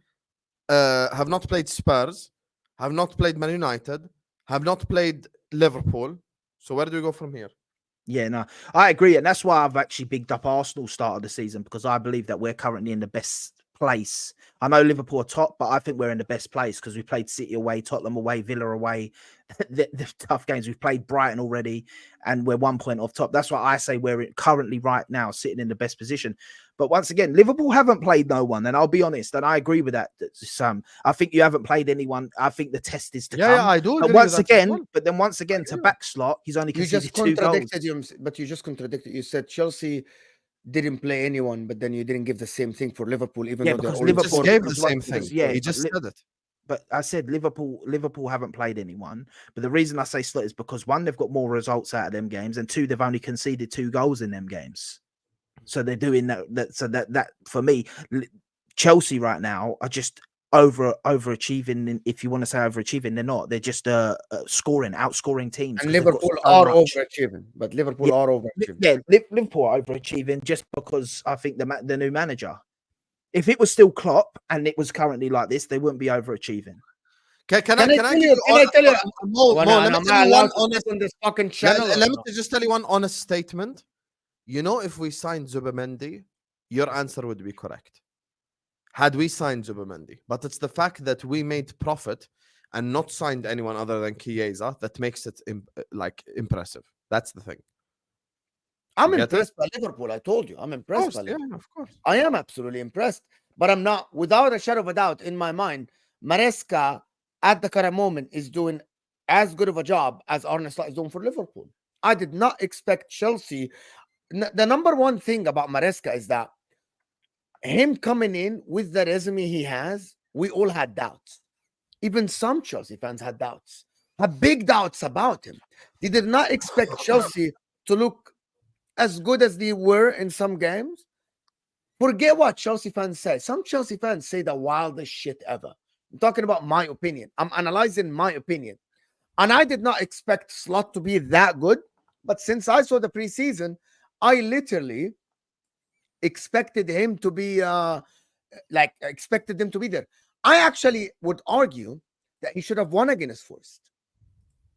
Spurs, have not played Man United, have not played Liverpool. So where do we go from here? Yeah, no, I agree. And that's why I've actually bigged up Arsenal start of the season, because I believe that we're currently in the best place. I know Liverpool are top, but I think we're in the best place because we played City away, Tottenham away, Villa away, the tough games. We've played Brighton already, and we're 1 point off top. That's why I say we're currently right now sitting in the best position. But once again, Liverpool haven't played no one, and I'll be honest, and I agree with that, Sam. I think you haven't played anyone. I think the test is to come. Yeah, I do. But agree once with that as again, well. but then once again, to backslot, he's only You conceded just 2 goals. contradicted him, but you just contradicted. You said Chelsea didn't play anyone, but then you didn't give the same thing for Liverpool, even Yeah, though they're because already Liverpool Just four gave points. the same thing. Yeah, He just said it. But I said Liverpool haven't played anyone. But the reason I say slot is because one, they've got more results out of them games, and two, they've only conceded 2 goals in them games. So they're doing that. So that for me, Chelsea right now are just overachieving. And if you want to say overachieving, they're not. They're just outscoring teams. And 'cause they've got Liverpool so are much. overachieving, but Liverpool are overachieving. Yeah, Liverpool are overachieving just because I think the new manager. If it was still Klopp and it was currently like this, they wouldn't be overachieving. Can I Can I give you? tell you? Mo, Well, let me am tell I you allowed one to honest. speak on this fucking channel? Let me just tell you one honest statement. You know, if we signed Zubimendi, your answer would be correct. Had we signed Zubimendi, but it's the fact that we made profit and not signed anyone other than Chiesa that makes it impressive. That's the thing. I'm You get impressed by Liverpool. I told you, I'm Of impressed course, by Liverpool. yeah, of course. I am absolutely impressed, but I'm not, without a shadow of a doubt, in my mind, Maresca at the current moment is doing as good of a job as Arne Slot is doing for Liverpool. I did not expect Chelsea. The number one thing about Maresca is that him coming in with the resume he has, we all had doubts. Even some Chelsea fans had doubts, had big doubts about him. They did not expect Chelsea to look as good as they were in some games. Forget what Chelsea fans say. Some Chelsea fans say the wildest shit ever. I'm talking about my opinion. I'm analyzing my opinion. And I did not expect Slot to be that good. But since I saw the preseason, I literally expected him to be expected him to be there. I actually would argue that he should have won against Forest.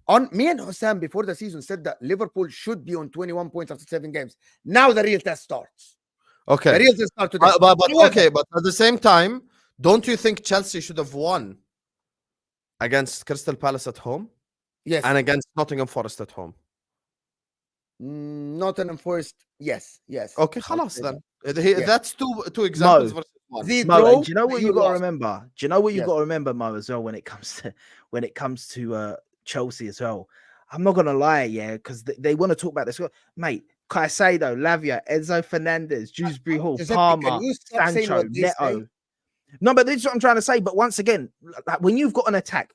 On me and Husam before the season said that Liverpool should be on 21 points after 7 games. Now the real test starts. Okay. The real test starts today. But at the same time, don't you think Chelsea should have won against Crystal Palace at home? Yes. And against Nottingham Forest at home? Nottingham Forest, yes. Okay, خلاص then. That's two examples versus one. Mo, do you know what you got to remember? Do you know what you Yes. got to remember, Mo, as well, when it comes to Chelsea as well? I'm not gonna lie, yeah, because they want to talk about this, mate. Caicedo, Lavia, Enzo Fernandez, Dewsbury Hall, Palmer, Sancho, Neto. No, but this is what I'm trying to say. But once again, like when you've got an attack,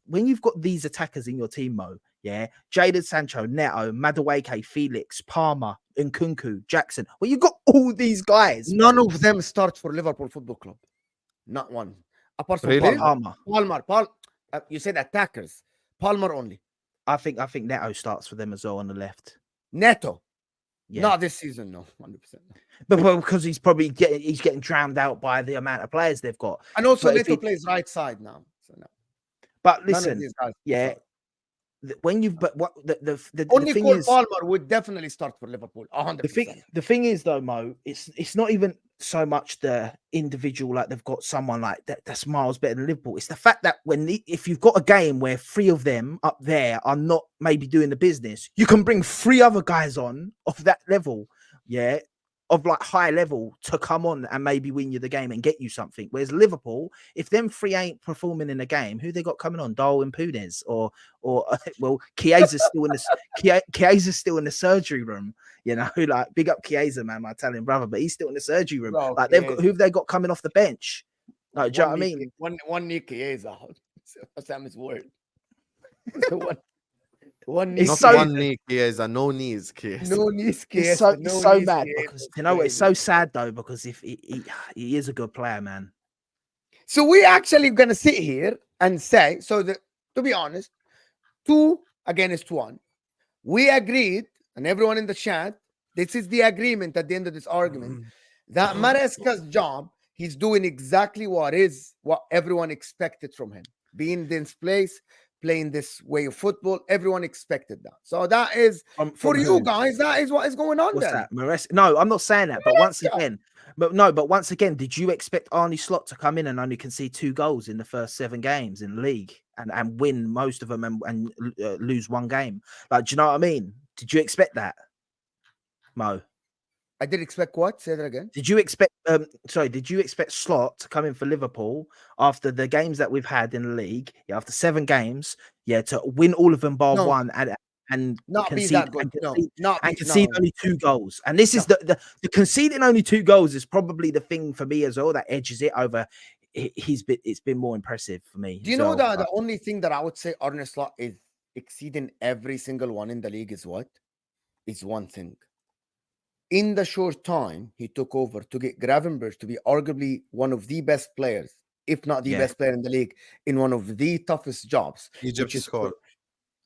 when you've got these attackers in your team, Mo, yeah, Jadon Sancho, Neto, Madueke, Felix, Palmer, Nkunku, Jackson. Well, you've got all these guys. None of them start for Liverpool Football Club. Not one. Apart from Really? Palmer. You said attackers. Palmer only. I think Neto starts for them as well on the left. Neto. Yeah. Not this season, no, 100%. But because he's probably getting drowned out by the amount of players they've got. And also, But if Neto plays right side now. So no. But None of listen, these guys yeah, start. when you've but what the Only thing Cole is, Palmer would definitely start for Liverpool. 100%. the thing is though, Mo, it's not even so much the individual, like they've got someone like that's miles better than Liverpool. It's the fact that if you've got a game where 3 of them up there are not maybe doing the business, you can bring 3 other guys on of that level, yeah, of like high level to come on and maybe win you the game and get you something. Whereas Liverpool, if them 3 ain't performing in the game, who they got coming on? Darwin Punez or well, Chiesa's still in the Chiesa's still in the surgery room. You know, like big up Chiesa, man, my Italian brother, but he's still in the surgery room. Bro, like who've they got coming off the bench? Like, do you know what I mean? One knee Chiesa. Sam's word. One knee. It's Not so- one knee Chiesa, no knees Chiesa. No knees It's Chiesa. so mad because you know what? It's so sad though because if he is a good player, man. So we actually gonna sit here and say so that to be honest. 2 against 1. We agreed, and everyone in the chat, this is the agreement at the end of this argument, that Maresca's job, he's doing exactly what everyone expected from him. Being in this place, playing this way of football, everyone expected that. So that is, for you who? guys, that is what is going on. What's then. that? No, I'm not saying that. But Maresca. once again, did you expect Arnie Slot to come in and only concede 2 goals in the first 7 games in the league and win most of them and lose 1 game? Like, do you know what I mean? Did you expect that, Mo? I did expect what? Say that again. Did you expect? Did you expect Slot to come in for Liverpool after the games that we've had in the league? Yeah, after 7 games, yeah, to win all of them bar No. 1 and Not concede, be that good. concede only 2 goals. And this is the conceding only 2 goals is probably the thing for me as well that edges it over. It's been more impressive for me. Do you know that the only thing that I would say Arne Slot is exceeding every single one in the league is what? Is one thing. In the short time he took over to get Gravenberch to be arguably one of the best players, if not the best player in the league, in one of the toughest jobs,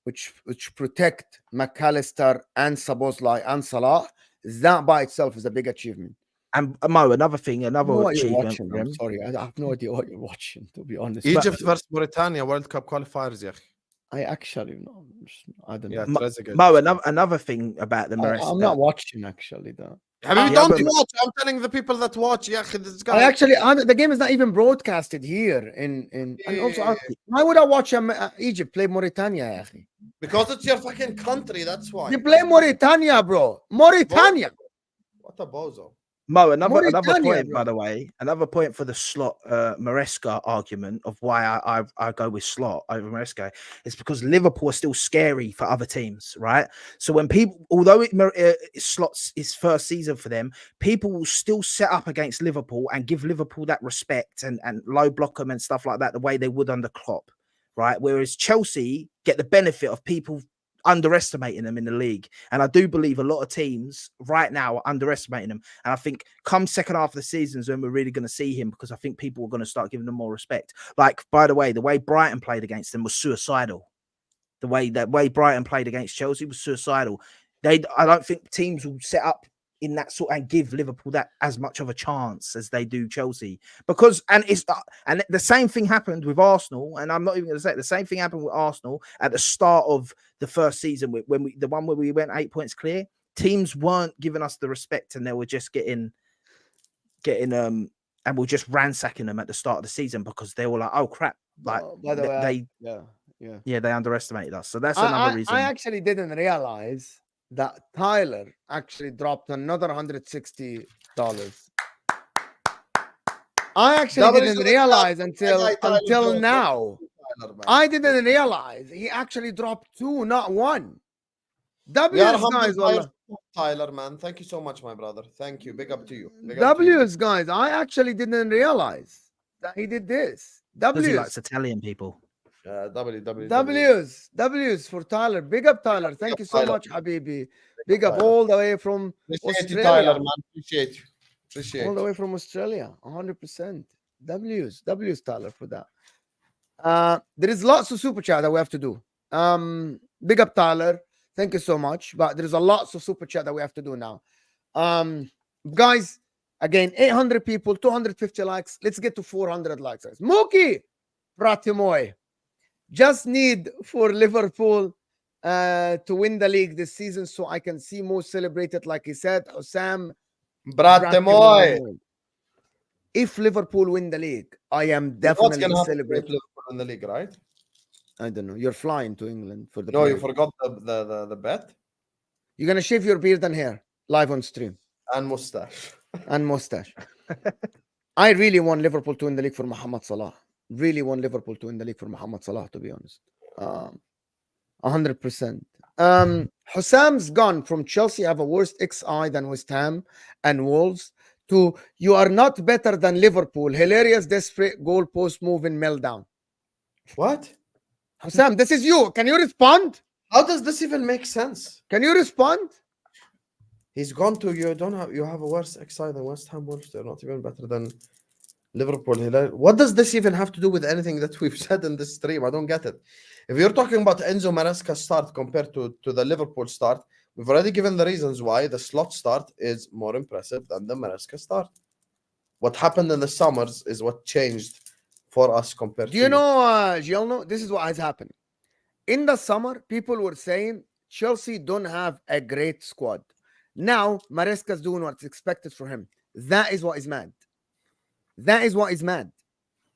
which protect McAllister and Szoboszlai and Salah. That by itself is a big achievement. And Mo, another achievement. I'm sorry, I have no idea what you're watching, to be honest. Egypt versus Mauritania World Cup qualifiers, yeah. I actually know. I don't know. Mo, another thing about the Maresca. I'm not watching actually though. Don't watch. I'm telling the people that watch. Yeah, this guy. The game is not even broadcasted here. And also, why would I watch Egypt play Mauritania? Because it's your fucking country. That's why. You play Mauritania, bro. Mauritania. What a bozo. Mo, another point, bro. By the way, another point for the Slot Maresca argument of why I go with Slot over Maresca is because Liverpool are still scary for other teams, right? So when people, although Slot's his first season for them, people will still set up against Liverpool and give Liverpool that respect and low block them and stuff like that the way they would under Klopp, right? Whereas Chelsea get the benefit of people underestimating them in the league, and I do believe a lot of teams right now are underestimating them, and I think come second half of the season is when we're really going to see him, because I think people are going to start giving them more respect. Like, by the way Brighton played against them was suicidal. The way Brighton played against Chelsea was suicidal. I don't think teams will set up in that sort and give Liverpool that as much of a chance as they do Chelsea, because and the same thing happened with Arsenal, and I'm not even going to say it, the same thing happened with Arsenal at the start of the first season when the one where we went 8 points clear. Teams weren't giving us the respect, and they were just getting and we're just ransacking them at the start of the season because they were like, oh crap, like by the way, they underestimated us. So that's another reason. I actually didn't realize that Tyler actually dropped another $160. I actually didn't realize until now. I didn't realize he actually dropped 2, not 1. Guys, Tyler, man. Thank you so much, my brother. Thank you. Big up to you. Guys. I actually didn't realize that he did this. Because he likes Italian people. W's for Tyler. Big up, Tyler. Thank you so much, Habibi. Big up all the way from Australia. Tyler, man. Appreciate you. All the way from Australia. 100%. W's, Tyler, for that. There is lots of super chat that we have to do. Big up, Tyler. Thank you so much. But there is a lots of super chat that we have to do now. Guys, again, 800 people, 250 likes. Let's get to 400 likes. Mookie Pratimoy. Just need for Liverpool to win the league this season so I can see Mo celebrated, like he said. Husam Pratimoy. If Liverpool win the league, I am definitely celebrating. Liverpool in the league, right? I don't know. You're flying to England for the. No, you forgot the bet. You're gonna shave your beard and hair live on stream and mustache. I really want Liverpool to win the league for Mohamed Salah. Really want Liverpool to win the league for Mohamed Salah, to be honest. 100%. Husam's gone from Chelsea have a worse XI than West Ham and Wolves to you are not better than Liverpool. Hilarious, desperate goal post move in meltdown. What? Husam, this is you. Can you respond? How does this even make sense? Can you respond? He's gone to you have a worse XI than West Ham Wolves. They're not even better than Liverpool Hilal. What does this even have to do with anything that we've said in this stream? I don't get it. If you're talking about Enzo Maresca's start compared to the Liverpool start, we've already given the reasons why the slot start is more impressive than the Maresca start. What happened in the summers is what changed for us compared Do to you know, Gielno, this is what has happened. In the summer, people were saying Chelsea don't have a great squad. Now, Maresca's doing what's expected for him. That is what is mad. That is what is mad.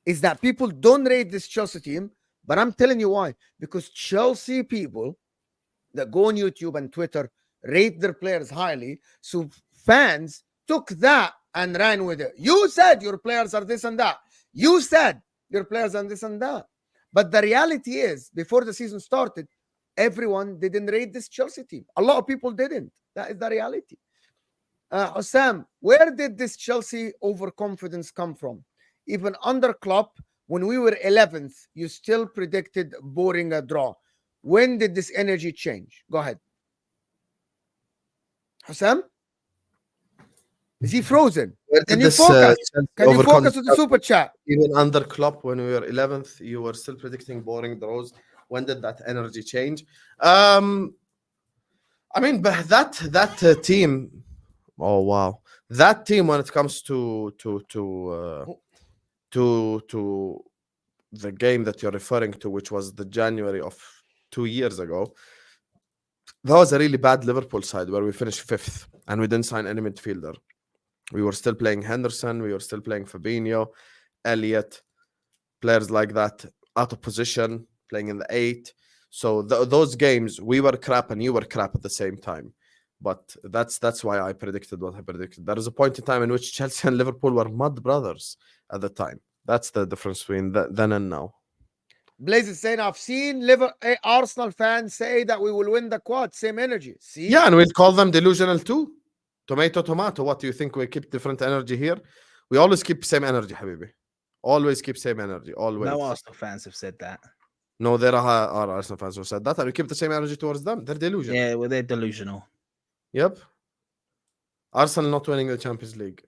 Is that people don't rate this Chelsea team, but I'm telling you why. Because Chelsea people that go on YouTube and Twitter rate their players highly. So fans took that and ran with it. You said your players are this and that. You said your players are this and that. But the reality is, before the season started, everyone didn't rate this Chelsea team. A lot of people didn't. That is the reality. Husam, where did this Chelsea overconfidence come from? Even under Klopp, when we were 11th, you still predicted boring a draw. When did this energy change? Go ahead. Husam? Is he frozen? Can you focus? Can you focus with the super chat? Even under Klopp, when we were 11th, you were still predicting boring draws. When did that energy change? I mean, but that team. Oh wow, that team when it comes to the game that you're referring to, which was the January of 2 years ago, that was a really bad Liverpool side where we finished 5th and we didn't sign any midfielder. We were still playing Henderson, we were still playing Fabinho, Elliott, players like that out of position, playing in the 8. So those games, we were crap and you were crap at the same time. But that's why I predicted what I predicted. There was a point in time in which Chelsea and Liverpool were mud brothers at the time. That's the difference between then and now. Blaze is saying, I've seen Arsenal fans say that we will win the quad. Same energy. See? Yeah, and we'll call them delusional too. Tomato. What do you think? We keep different energy here? We always keep same energy, Habibi. Always keep same energy. Always. No Arsenal fans have said that. No, there are Arsenal fans who said that, and we keep the same energy towards them. They're delusional. Yeah, well, they're delusional. Yep. Arsenal not winning the Champions League.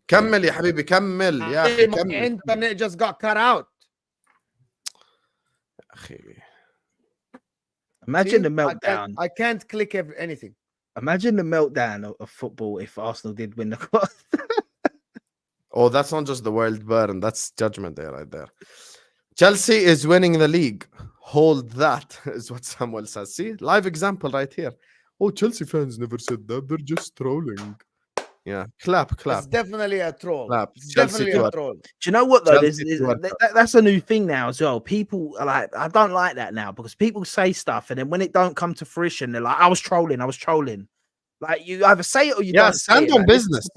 كمل يا حبيبي كمل يا أخي كمل. Internet just got cut out. أخي. Imagine the meltdown. I can't click anything. Imagine the meltdown of football if Arsenal did win the quad. Oh, that's not just the world burn. That's judgment day right there. Chelsea is winning the league. Hold that, is what Samuel says. See, live example right here. Oh, Chelsea fans never said that. They're just trolling. Yeah, clap. It's definitely a troll. Clap. It's Chelsea definitely a troll. Do you know what though? Chelsea That's a new thing now as well. People are like, I don't like that now because people say stuff and then when it don't come to fruition, they're like, I was trolling. Like you either say it or you don't. Stand on business.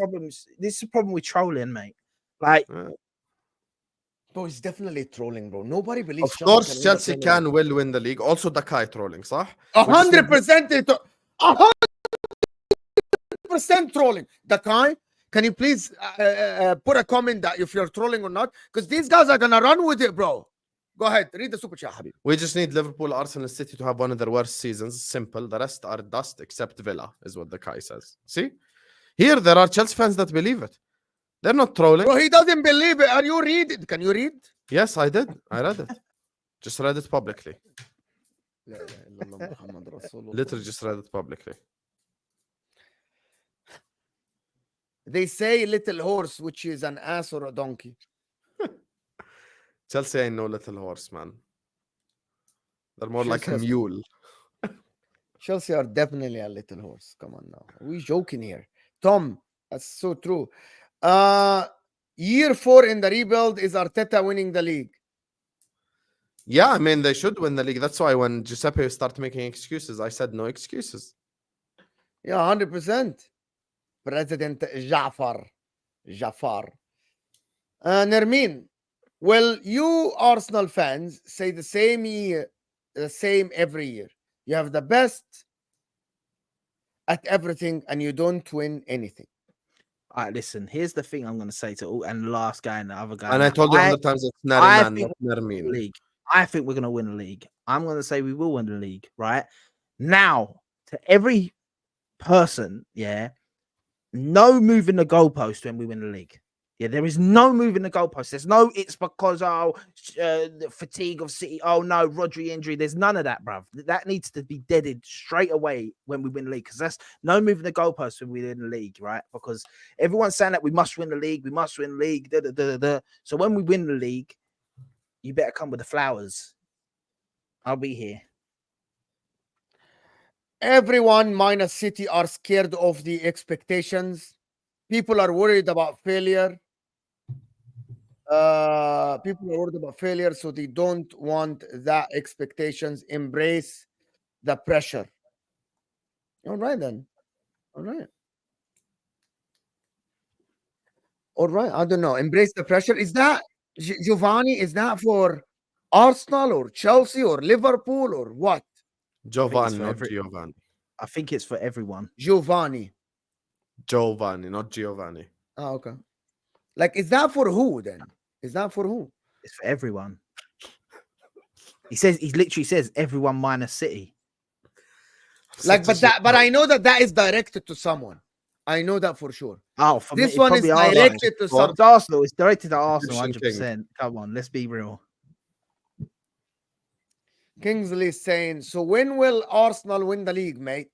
This is the problem with trolling, mate. Like, bro, it's definitely trolling, bro. Nobody believes. Of course, Chelsea will win the league. Also, Dijk trolling, صح? 100%. 100% trolling. Dijk, can you please put a comment that if you're trolling or not? Because these guys are gonna run with it, bro. Go ahead, read the super chat, Habib. We just need Liverpool, Arsenal, City to have one of their worst seasons. Simple. The rest are dust except Villa, is what the guy says. See? Here, there are Chelsea fans that believe it. They're not trolling. Bro, he doesn't believe it. Are you read it? Can you read? Yes, I did. I read it. Just read it publicly. Literally just read it publicly. They say little horse, which is an ass or a donkey. Chelsea ain't no little horse, man. They're more like a mule. Chelsea are definitely a little horse. Come on now. Are we joking here? Tom, that's so true. Year 4 in the rebuild, is Arteta winning the league? Yeah, I mean, they should win the league. That's why when Giuseppe started making excuses, I said no excuses. Yeah, 100%. President Jafar. Nermin, well, you Arsenal fans say the same every year. You have the best at everything and you don't win anything. All right, listen, here's the thing I'm going to say to all, and the last guy and the other guy. And I told you 100 times it's Nariman, not Nermin. League. I think we're going to win the league. I'm going to say we will win the league, right? Now, to every person, yeah, no moving the goalpost when we win the league. Yeah, there is no moving the goalpost. There's no, it's because, the fatigue of City. Oh, no, Rodri injury. There's none of that, bruv. That needs to be deaded straight away when we win the league, because that's no moving the goalpost when we win the league, right? Because everyone's saying that we must win the league. We must win the league. So when we win the league, you better come with the flowers. I'll be here. Everyone minus City are scared of the expectations. People are worried about failure. People are worried about failure, so they don't want that expectations. Embrace the pressure. All right, then. All right. All right. I don't know. Embrace the pressure. Is that Giovanni? Is that for Arsenal or Chelsea or Liverpool or what? Giovanni, for not every- Giovanni. I think it's for everyone. Giovanni. Giovanni, not Giovanni. Oh, okay. Like, is that for who then? Is that for who? It's for everyone. He literally says everyone minus City. Like, but I know that is directed to someone. I know that for sure. Oh, for This me, one is probably directed to Arsenal. some. It's Arsenal. It's directed to Arsenal, Egyptian 100%. Come on, let's be real. Kingsley is saying, so when will Arsenal win the league, mate?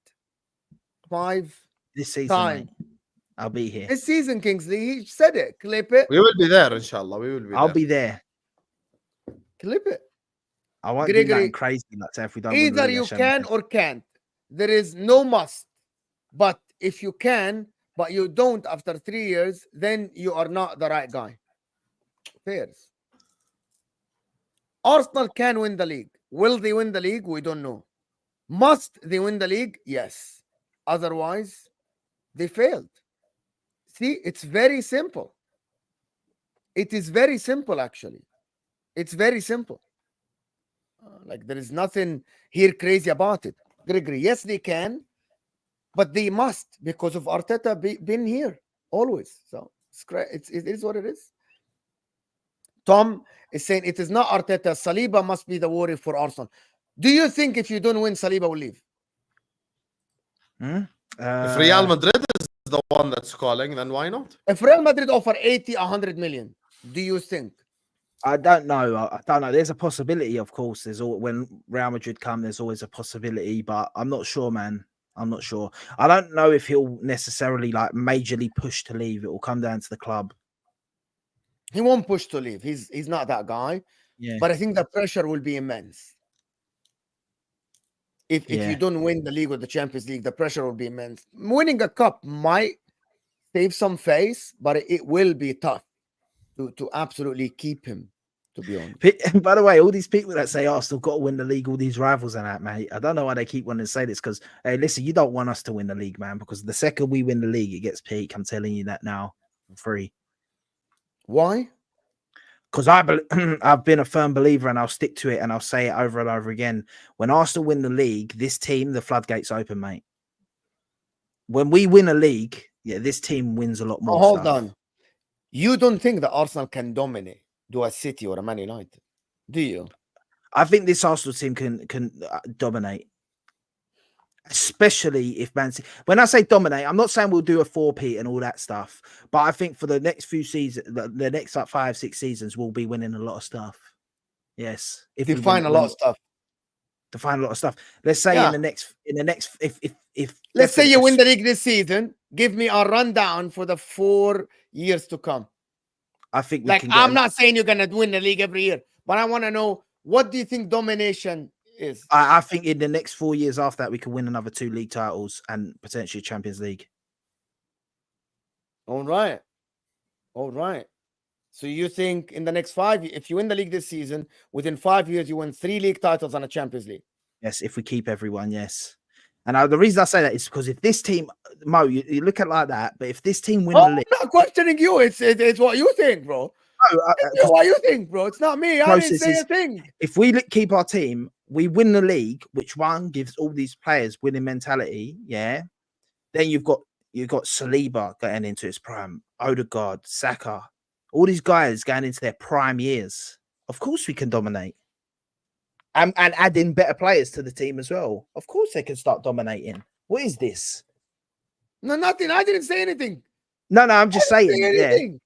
5 This season, time. mate, I'll be here. This season, Kingsley. He said it. Clip it. We will be there, inshallah. We will be I'll there. be there. Clip it. I won't do Gregory, nothing crazy like that if we don't win the either league, you Hashem. can or can't. There is no must. But if you can, but you don't after 3 years, then you are not the right guy. Fairs. Arsenal can win the league. Will they win the league? We don't know. Must they win the league? Yes. Otherwise, they failed. See, it's very simple. It is very simple, actually. It's very simple. Like, there is nothing here crazy about it. Gregory, yes, they can, but they must because of Arteta been here always. So it is what it is. Tom is saying it is not Arteta. Saliba must be the worry for Arsenal. Do you think if you don't win, Saliba will leave? If Real Madrid is the one that's calling, then why not? If Real Madrid offer 80, 100 million, do you think? I don't know. I don't know. There's a possibility, of course. When Real Madrid come, there's always a possibility, but I'm not sure, man. I'm not sure. I don't know if he'll necessarily like majorly push to leave. It will come down to the club. He won't push to leave. He's not that guy. Yeah. But I think the pressure will be immense. If you don't win the league or the Champions League, the pressure will be immense. Winning a cup might save some face, but it will be tough to absolutely keep him, to be honest. By the way, all these people that say Arsenal got to win the league, all these rivals and that, mate, I don't know why they keep wanting to say this, because, hey, listen, you don't want us to win the league, man, because the second we win the league, it gets peak. I'm telling you that now for free. Why? Because I've been a firm believer, and I'll stick to it, and I'll say it over and over again. When Arsenal win the league, this team, the floodgates open, mate. When we win a league, yeah, this team wins a lot more. Hold on. You don't think that Arsenal can dominate, do a City or a Man United, do you? I think this Arsenal team can dominate. Especially if Man City, when I say dominate, I'm not saying we'll do a 4P and all that stuff, but I think for the next few seasons, the next like 5-6 seasons, we'll be winning a lot of stuff. Yes, if we find a lot of stuff. Define a lot of stuff. Let's say in the next, if let's say you win the league this season, give me a rundown for the 4 years to come. I think like I'm not saying you're gonna win the league every year, but I want to know, what do you think domination is? I think in the next 4 years after that, we can win another 2 league titles and potentially Champions League. All right. So you think in the next 5 years, if you win the league this season, within 5 years, you win 3 league titles and a Champions League? Yes, if we keep everyone, yes. And the reason I say that is because if this team, Mo, you look at it like that, but if this team win the league, I'm not questioning you. It's what you think, bro. It's what you think, bro. It's not me. I didn't say a thing. If we keep our team, we win the league, which one gives all these players winning mentality. Yeah. Then you've got Saliba getting into his prime, Odegaard, Saka, all these guys going into their prime years. Of course, we can dominate. And add in better players to the team as well. Of course, they can start dominating. What is this? No, nothing. I didn't say anything. No, I'm just I saying. didn't say Yeah. anything.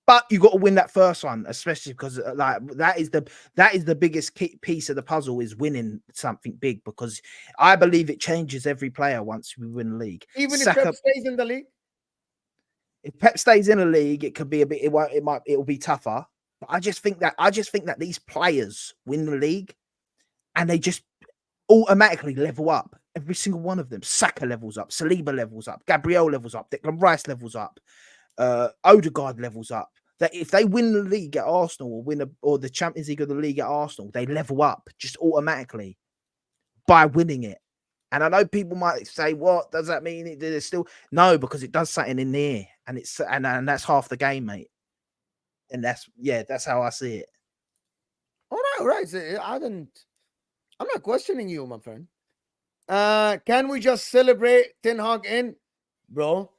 But you got to win that first one, especially because like that is the biggest piece of the puzzle is winning something big. Because I believe it changes every player once we win the league. Even if Saka, Pep stays in the league. if Pep stays in the league, it could be a bit. It'll be tougher. But I just think that these players win the league, and they just automatically level up. Every single one of them. Saka levels up. Saliba levels up. Gabriel levels up. Declan Rice levels up. Odegaard levels up. That if they win the league at Arsenal or the Champions League or the league at Arsenal, they level up just automatically by winning it. And I know people might say, "What does that mean?" There's still no, because it does something in there, and it's and that's half the game, mate. And that's how I see it. All right. So I'm not questioning you, my friend. Can we just celebrate Ten Hag in, bro?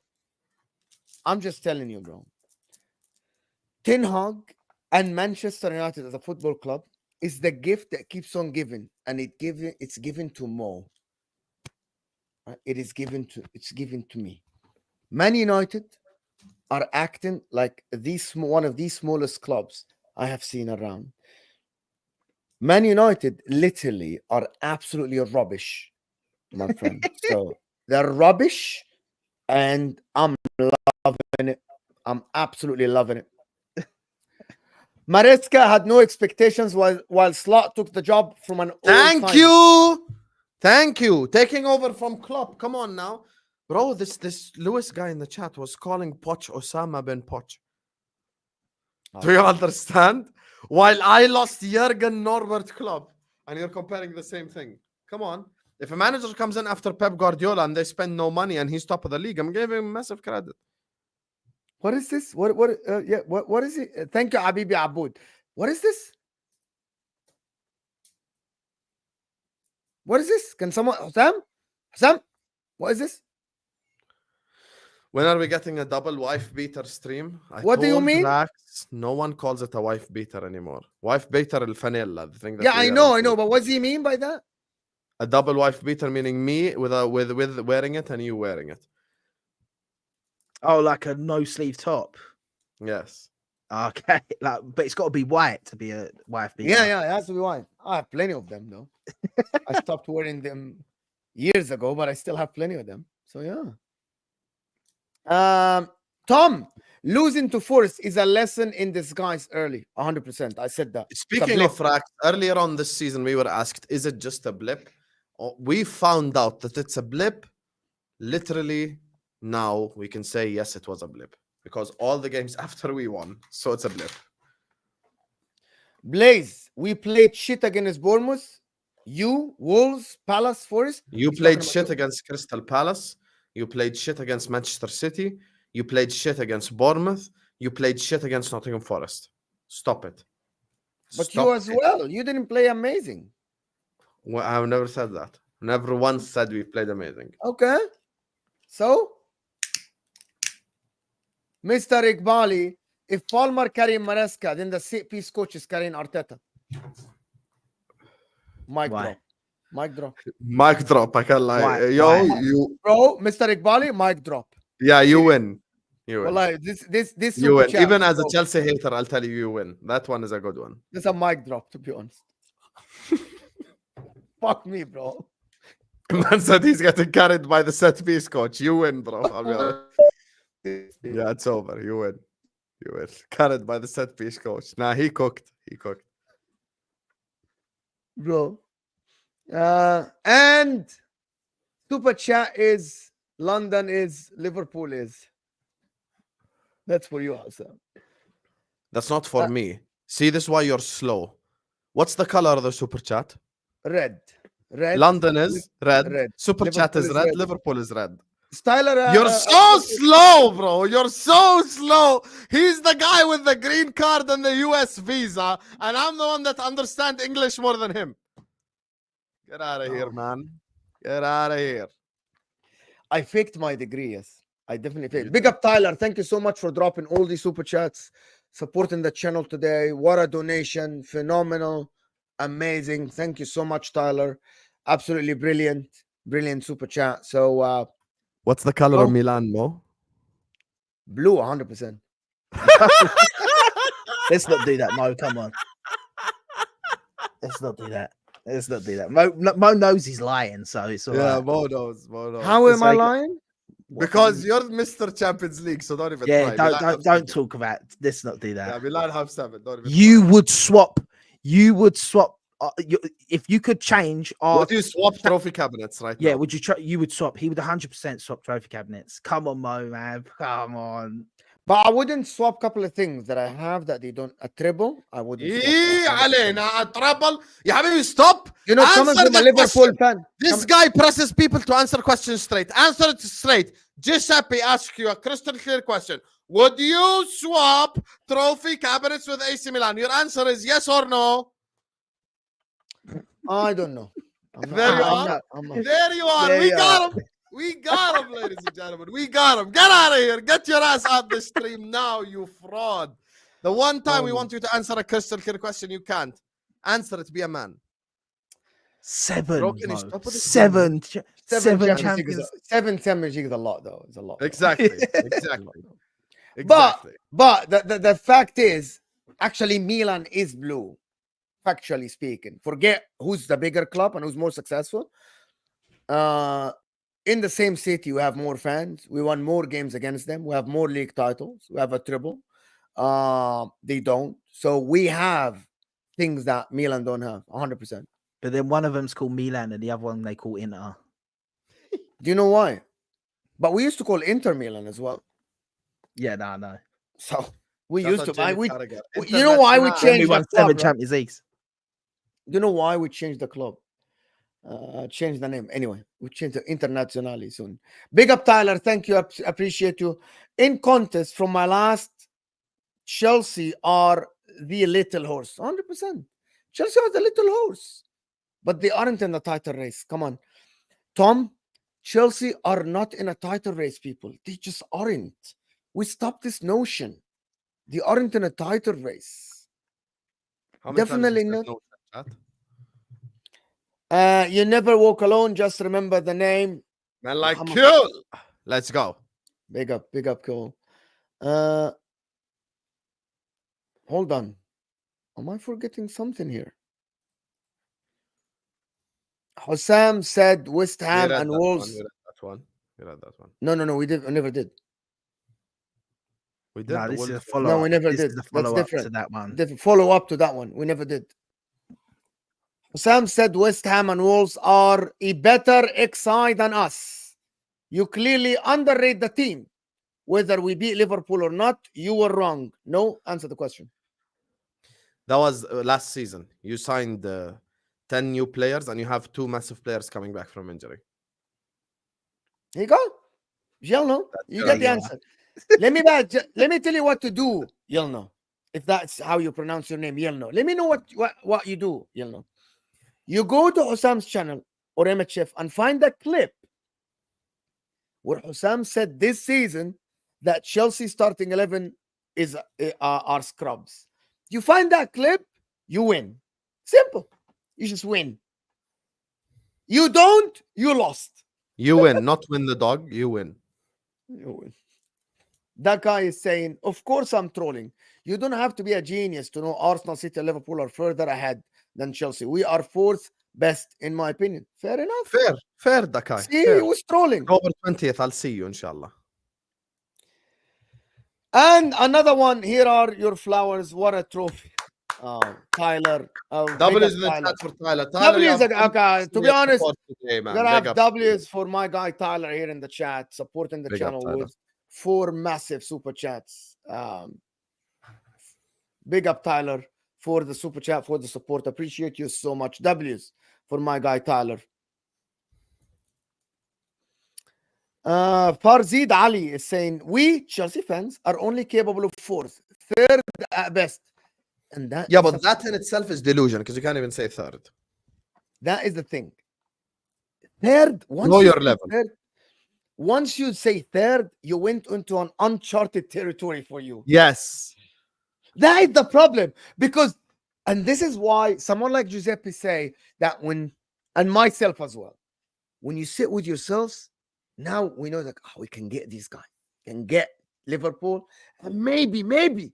I'm just telling you, bro. Ten Hag and Manchester United as a football club is the gift that keeps on giving, and it's given to more. Right? It's given to me. Man United are acting like one of the smallest clubs I have seen around. Man United literally are absolutely rubbish, my friend. So they're rubbish, and I'm loving it. I'm absolutely loving it. Maresca had no expectations while Slot took the job from an Thank you. Taking over from Klopp. Come on now. Bro, this Lewis guy in the chat was calling Poch Osama bin Poch. Do you understand? While I lost Jurgen Norbert Klopp, and you're comparing the same thing. Come on. If a manager comes in after Pep Guardiola and they spend no money and he's top of the league, I'm giving him massive credit. What is this? What is it? Thank you, Habibi Aboud. What is this? What is this? Can someone Husam? What is this? When are we getting a double wife beater stream? What do you mean? Rax, no one calls it a wife beater anymore. Wife beater el fanella, the thing that Yeah, I know, but what does he mean by that? A double wife beater meaning me with wearing it and you wearing it. Oh, like a no sleeve top. Yes. Okay, but it's got to be white to be a wife beater. Yeah, it has to be white. I have plenty of them though. I stopped wearing them years ago, but I still have plenty of them. So yeah. Tom, losing to Forest is a lesson in disguise early. 100%. I said that. Speaking of Rax, earlier on this season, we were asked, is it just a blip? We found out that it's a blip. Literally, now we can say, yes, it was a blip. Because all the games after we won, so it's a blip. Blaze, we played shit against Bournemouth. You, Wolves, Palace, Forest. You played shit against Crystal Palace. You played shit against Manchester City. You played shit against Bournemouth. You played shit against Nottingham Forest. Stop it. But you as well. You didn't play amazing. Well, I've never said that. Never once said we played amazing. Okay. So, Mr. Iqbali, if Palmer carrying Maresca, then the set-piece coach is carrying Arteta. Mic drop. Mic drop. I can't lie. You, bro, Mr. Iqbali, mic drop. Yeah, you win. You win. Well, this you win. Even as a Chelsea hater, I'll tell you win. That one is a good one. It's a mic drop, to be honest. Fuck me, bro. Man said he's getting carried by the set piece coach. You win, bro. I'll be honest. Yeah, it's over. You win. You win. Carried by the set piece coach. Nah, he cooked. Bro. And Super Chat is London is Liverpool is. That's for you, Husam. That's not for me. See, this is why you're slow. What's the color of the Super Chat? Red. London is red. Super Liverpool Chat is red. Liverpool is red. Styler, you're so slow, bro. You're so slow. He's the guy with the green card and the US visa, and I'm the one that understands English more than him. Get out of here, man. Get out of here. I faked my degree, yes. I definitely faked. Big up, Tyler. Thank you so much for dropping all these super chats, supporting the channel today. What a donation. Phenomenal. Amazing. Thank you so much, Tyler. Absolutely brilliant. Brilliant super chat. So, What's the color Oh. of Milan, Mo? Blue, 100%. Let's not do that, Mo. Come on. Let's not do that. Let's not do that. Mo knows he's lying, so it's all Yeah, right. Mo knows. Mo knows. How It's am I like- lying? Because you're Mr. Champions League, so don't even Yeah, try. don't talk about. Let's not do that. Yeah, Milan have 7. Don't even You try. would swap. If you could change our. Would you swap trophy cabinets right Yeah, now? would you try? You would swap. He would 100% swap trophy cabinets. Come on, Mo, man. Come on. But I wouldn't swap a couple of things that I have that they don't. A treble, I wouldn't swap إيه that. علينا trouble. يا حبيبي stop. You know, coming Answer from a the Liverpool question. fan. This guy presses people to answer questions straight. Answer it straight. Giuseppe asks you a crystal clear question. Would you swap trophy cabinets with AC Milan? Your answer is yes or no. I don't know. I'm not- There you I'm are. not- I'm not- There you are. There We you got him. We got him, ladies and gentlemen. We got him. Get out of here. Get your ass out the stream now, you fraud. The one time we want you to answer a crystal clear question, you can't. Answer it. Be a man. 7. Bro, can you Mo. stop with this 7. Seven Seven Champions League is champions. 7 Champions League is a lot, though. It's a lot. Exactly. Exactly. But Exactly. the fact is, actually, Milan is blue. Factually speaking, forget who's the bigger club and who's more successful. In the same city, we have more fans. We won more games against them. We have more league titles. We have a treble. They don't. So we have things that Milan don't have. 100%. But then one of them's called Milan and the other one they call Inter. Do you know why? But we used to call Inter Milan as well. Yeah, no. So we Shout used out to. Jamie We, Carragher. you know why we International. And we changed won the club, 7 right? Champions Leagues. Do you know why we changed the club? Change the name. Anyway, we changed to Internazionale soon. Big up, Tyler. Thank you. Appreciate you. In contest from my last, Chelsea are the little horse. 100%. Chelsea are the little horse. But they aren't in the title race. Come on. Tom, Chelsea are not in a title race, people. They just aren't. We stopped this notion. They aren't in a title race. How many times Definitely you said not. no, chat? You never walk alone. Just remember the name. Man, like Muhammad- cool. Let's go. Big up, cool. Hold on. Am I forgetting something here? Husam said West Ham and Wolves. We read that one. We read that one. No, we never did. We did. No, the this is a Wolves- follow No, up. we never This did. is the That's follow up to different. that one. The follow up to that one. We never did. Husam said West Ham and Wolves are a better XI than us. You clearly underrate the team. Whether we beat Liverpool or not, you were wrong. No, answer the question. That was last season. You signed 10 new players and you have 2 massive players coming back from injury. Here you go. You'll know. You get the you are. answer. let me tell you what to do. You'll know. If that's how you pronounce your name, you'll know. Let me know what you do. You'll know. You go to Husam's channel or MHF and find a clip where Husam said this season that Chelsea starting 11 is are scrubs. You find that clip, you win. Simple. You just win. You don't, you lost. You win, not win the dog. You win. You win. That guy is saying, of course I'm trolling. You don't have to be a genius to know Arsenal, City, and Liverpool are further ahead than Chelsea. We are 4th best, in my opinion. Fair enough. Fair, Dakai. See, Fair. he was trolling. October 20th, I'll see you, inshallah. And another one. Here are your flowers. What a trophy. Tyler. W big is up in the Tyler. chat for Tyler. W is you have okay. To be honest, today, man. we're gonna Big have up. W's for my guy Tyler here in the chat, supporting the Big up, channel Tyler. with 4 massive super chats. Big up Tyler for the super chat, for the support. Appreciate you so much. W's for my guy Tyler. Farzid Ali is saying we Chelsea fans are only capable of 4th, 3rd at best. And that Yeah, is but a- that in itself is delusion because you can't even say 3rd. that is the thing. 3rd, Know your level. Once you say 3rd, you went into an uncharted territory for you. Yes. That is the problem. Because, and this is why someone like Giuseppe say that when, and myself as well, when you sit with yourselves, Now we know that we can get these guys, can get Liverpool, and maybe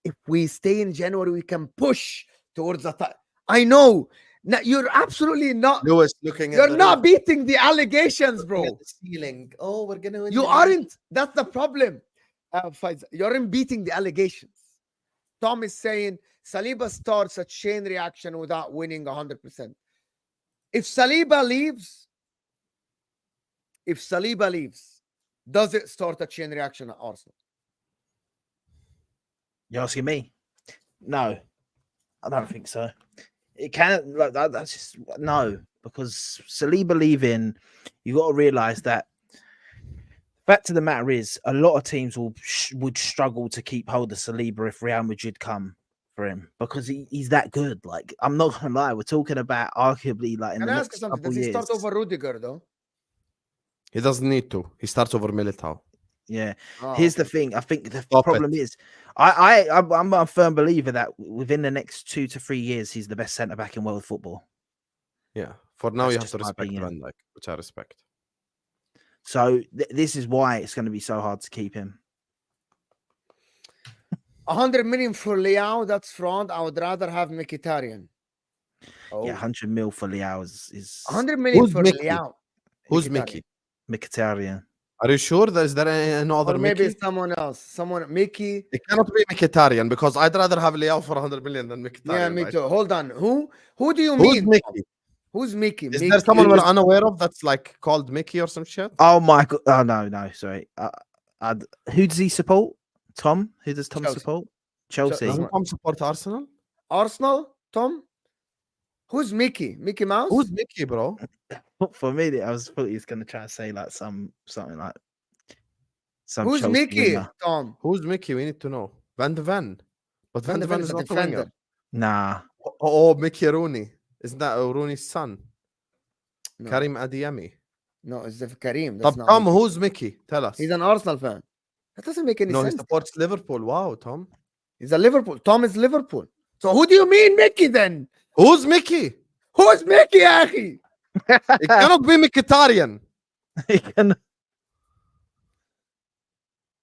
if we stay in January, we can push towards the top. I know. Now, you're absolutely not. Lewis looking at You're the not roof, beating the allegations, looking at bro. the ceiling. Oh, we're gonna win. You the league. aren't. That's the problem. Faisal, you aren't beating the allegations. Tom is saying Saliba starts a chain reaction without winning 100%. If Saliba leaves, does it start a chain reaction at Arsenal? You're asking me? No, I don't think so. It can't. Like that, that's just no, because Saliba leaving, you got to realize that. Fact of the matter is, a lot of teams would struggle to keep hold of Saliba if Real Madrid come for him because he's that good. Like, I'm not gonna lie, we're talking about arguably like in Can the I ask next you something? couple Does he years. start over Rudiger though? He doesn't need to. He starts over Militao. Yeah. Oh, Here's okay. the thing. I think the Stop problem it. is, I'm a firm believer that within the next 2 to 3 years, he's the best centre back in world football. Yeah. For now, That's you have just to my respect opinion. Van Dijk, which I respect. So this is why it's going to be so hard to keep him. 100 million for Leao, that's front. I would rather have Mkhitaryan. Oh. Yeah, 100 mil for Leao is 100 million Who's for Mickey? Leao. Who's Mkhitaryan. Mickey? Mkhitaryan. Are you sure? Is there no other Or maybe Mickey? someone else. Someone, Mickey. It cannot be Mkhitaryan because I'd rather have Leao for 100 million than Mkhitaryan. Yeah, me right? too. Hold on. Who do you Who's mean? Mickey? Who's Mickey? Is Mickey. there someone we're unaware of that's like called Mickey or some shit? Oh my god! Oh no, sorry. Who does he support? Tom? Who does Tom Chelsea. support? Chelsea. Doesn't Tom support Arsenal? Arsenal? Tom? Who's Mickey? Mickey Mouse? Who's Mickey, bro? For me, I was thought he was going to try and say like something like some. Who's Chelsea Mickey? winner. Tom. Who's Mickey? We need to know. Van de Ven. But Van de Ven is a not a winger. defender. Nah. Oh, Mickey Rooney. Isn't that Rooney's son? No. Karim Adeyemi. No, it's Karim. That's not Tom, Mickey. who's Mickey? Tell us. He's an Arsenal fan. That doesn't make any No, he sense. supports Liverpool. Wow, Tom. He's a Liverpool. Tom is Liverpool. So who do you mean Mickey then? Who's Mickey? Who's Mickey, Akhi? It cannot be Mkhitaryan. He can-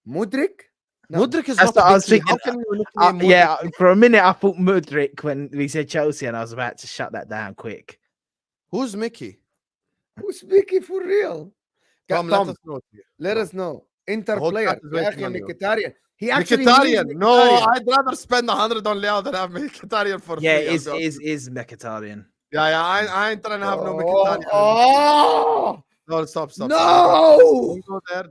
Mudrik? No. Mudrik is That's not what I was Mickey. How thinking. can you nickname Mudrik? yeah, for a minute I thought Mudrik when we said Chelsea, and I was about to shut that down quick. Who's Mickey? Who's Mickey for real? Tom, let us know. Let us know. Inter whole player. chat is waiting Akhi, on you. Mkhitaryan. He actually Mkhitaryan. means No, Mkhitaryan. I'd rather spend 100 on Leao than have Mkhitaryan for Yeah, free. I'll be honest. is Mkhitaryan. Yeah, I ain't trying to have no Oh, Mkhitaryan. oh, No, stop. no. Don't go there.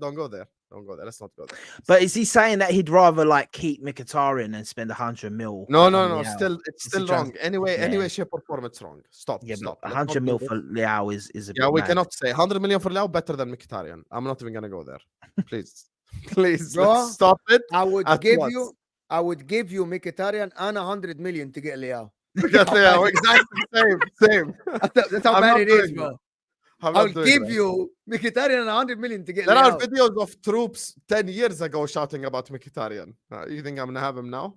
Don't go there. Let's not go there. But is he saying that he'd rather like keep Mkhitaryan and spend 100 mil? No. on Leao? It's Is still he wrong. Any Yeah. way, shape, or form, it's wrong. Stop. Yeah, Stop. but Let's 100 not mil do for this. Leao is a bit Yeah, we mad. cannot say 100 million for Leao better than Mkhitaryan. I'm not even gonna go there. Please, please, Bro, let's stop it. I would At give once. you Mkhitaryan and 100 million to get Leao. Yeah, exactly same. That's how I'm bad not it is, doing bro. I'm I'll not doing give that. you Mkhitaryan and 100 million to get There are Leao. videos of troops 10 years ago shouting about Mkhitaryan. You think I'm gonna have him now?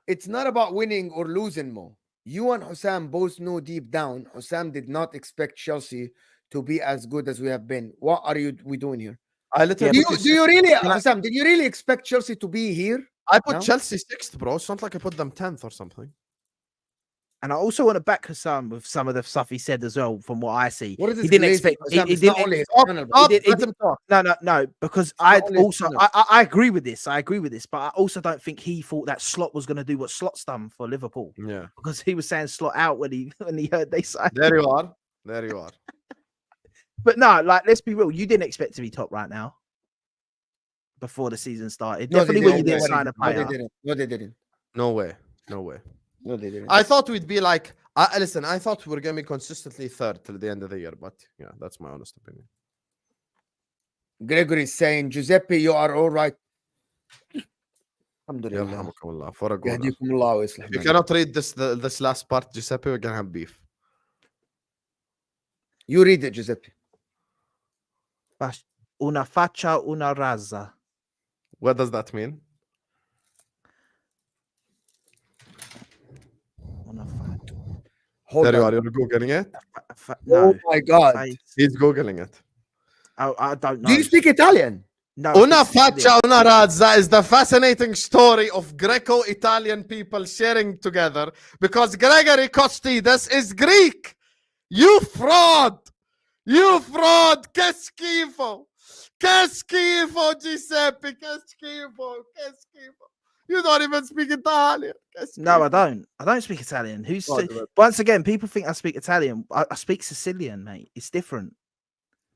It's not about winning or losing, Mo. You and Husam both know deep down, Husam did not expect Chelsea to be as good as we have been. What are we doing here? I literally Do you really, Can I- Husam, did you really expect Chelsea to be here? I put No? Chelsea 6th, bro. It's not like I put them 10th or something. And I also want to back Husam with some of the stuff he said as well, from what I see. What is this He didn't glazing, expect. Husam? He It's not didn't. only his Stop, channel, bro. stop, It- let him talk. No, because I only also Channel. I agree with this. I agree with this, but I also don't think he thought that Slot was going to do what Slot's done for Liverpool, Yeah. because he was saying Slot out when he heard they signed. There you are. There you are. But no, like, let's be real. You didn't expect to be top right now before the season started. No, they Definitely when you didn't. didn't sign a No, they player. didn't. No, they didn't. No way. No way. No, they didn't. I thought we'd be like, listen, I thought we were going to be consistently 3rd till the end of the year, but yeah, that's my honest opinion. Gregory saying, Giuseppe, you are all right. يرحمكم Alhamdulillah. الله, for a goal. يهديكم الله ويصلح If you بالكم. cannot read this last part, Giuseppe, we're going to have beef. You read it, Giuseppe. Una faccia, una razza. What does that mean? Una fa- Hold There you on. are. You're Googling it. no, Oh my God. face. He's Googling it. I don't know. Do you speak Italian? No. I Una speak Sicilian. faccia, una razza is the fascinating story of Greco-Italian people sharing together because Gregory Costides is Greek. You fraud! You fraud! Che schifo! Che schifo, Giuseppe! Che schifo! Che schifo! You don't even speak Italian. Che No, I schifo. don't. I don't speak Italian. Who's Right, right. once again? People think I speak Italian. I speak Sicilian, mate. It's different.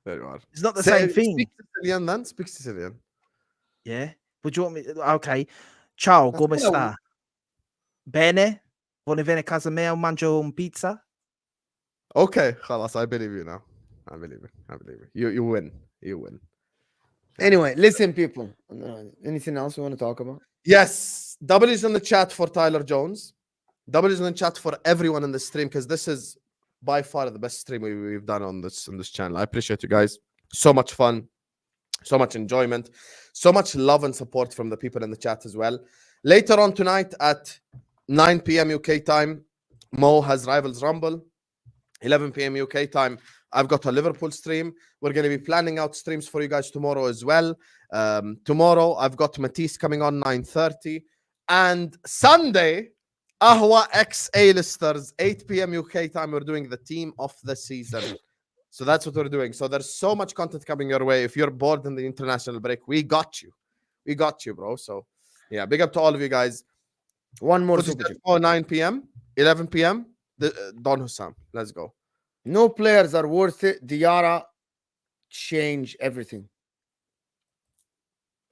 There you are. It's not the same thing. Speak Sicilian then. Speak Sicilian. Yeah. Would you want me? Okay. Ciao, come Hello. sta? Bene. Vuoi venire a casa mia? Mangio un pizza. Okay, خلاص, I believe you now. I believe it. I believe it. You win. You win. Anyway, listen, people. Anything else you want to talk about? Yes. W's in the chat for Tyler Jones. W's in the chat for everyone in the stream because this is by far the best stream we've done on this channel. I appreciate you guys. So much fun, so much enjoyment, so much love and support from the people in the chat as well. Later on tonight at 9 p.m. UK time, Mo has Rivals Rumble. 11 p.m. UK time, I've got a Liverpool stream. We're going to be planning out streams for you guys tomorrow as well. Tomorrow, I've got Matisse coming on 9:30. And Sunday, Ahwa X A-listers, 8 p.m. UK time, we're doing the team of the season. So that's what we're doing. So there's so much content coming your way. If you're bored in the international break, we got you. We got you, bro. So, yeah, big up to all of you guys. One more Footage super chat. Expo, 9 p.m., 11 p.m., Don Husam. Let's go. No players are worth it. Diarra change everything.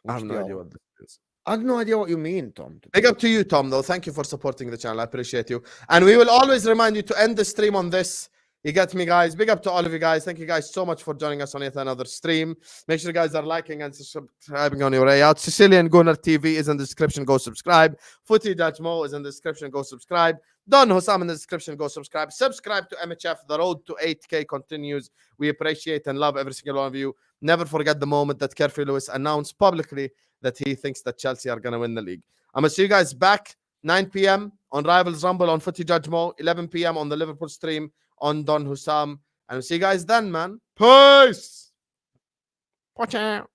I have no idea what this is. I have no idea what you mean, Tom. Big up to you, Tom, though. Thank you for supporting the channel. I appreciate you. And we will always remind you to end the stream on this. You get me, guys. Big up to all of you guys. Thank you guys so much for joining us on yet another stream. Make sure you guys are liking and subscribing on your way out. Sicilian Gunner TV is in the description. Go subscribe. Footy Dutch Mo is in the description. Go subscribe. Don Husam in the description. Go subscribe. Subscribe to MHF. The road to 8K continues. We appreciate and love every single one of you. Never forget the moment that Kerry Lewis announced publicly that he thinks that Chelsea are going to win the league. I'm going to see you guys back 9 p.m. on Rivals Rumble on Footy Judge Mo, 11 p.m. on the Liverpool stream on Don Husam. And we'll see you guys then, man. Peace. Watch out.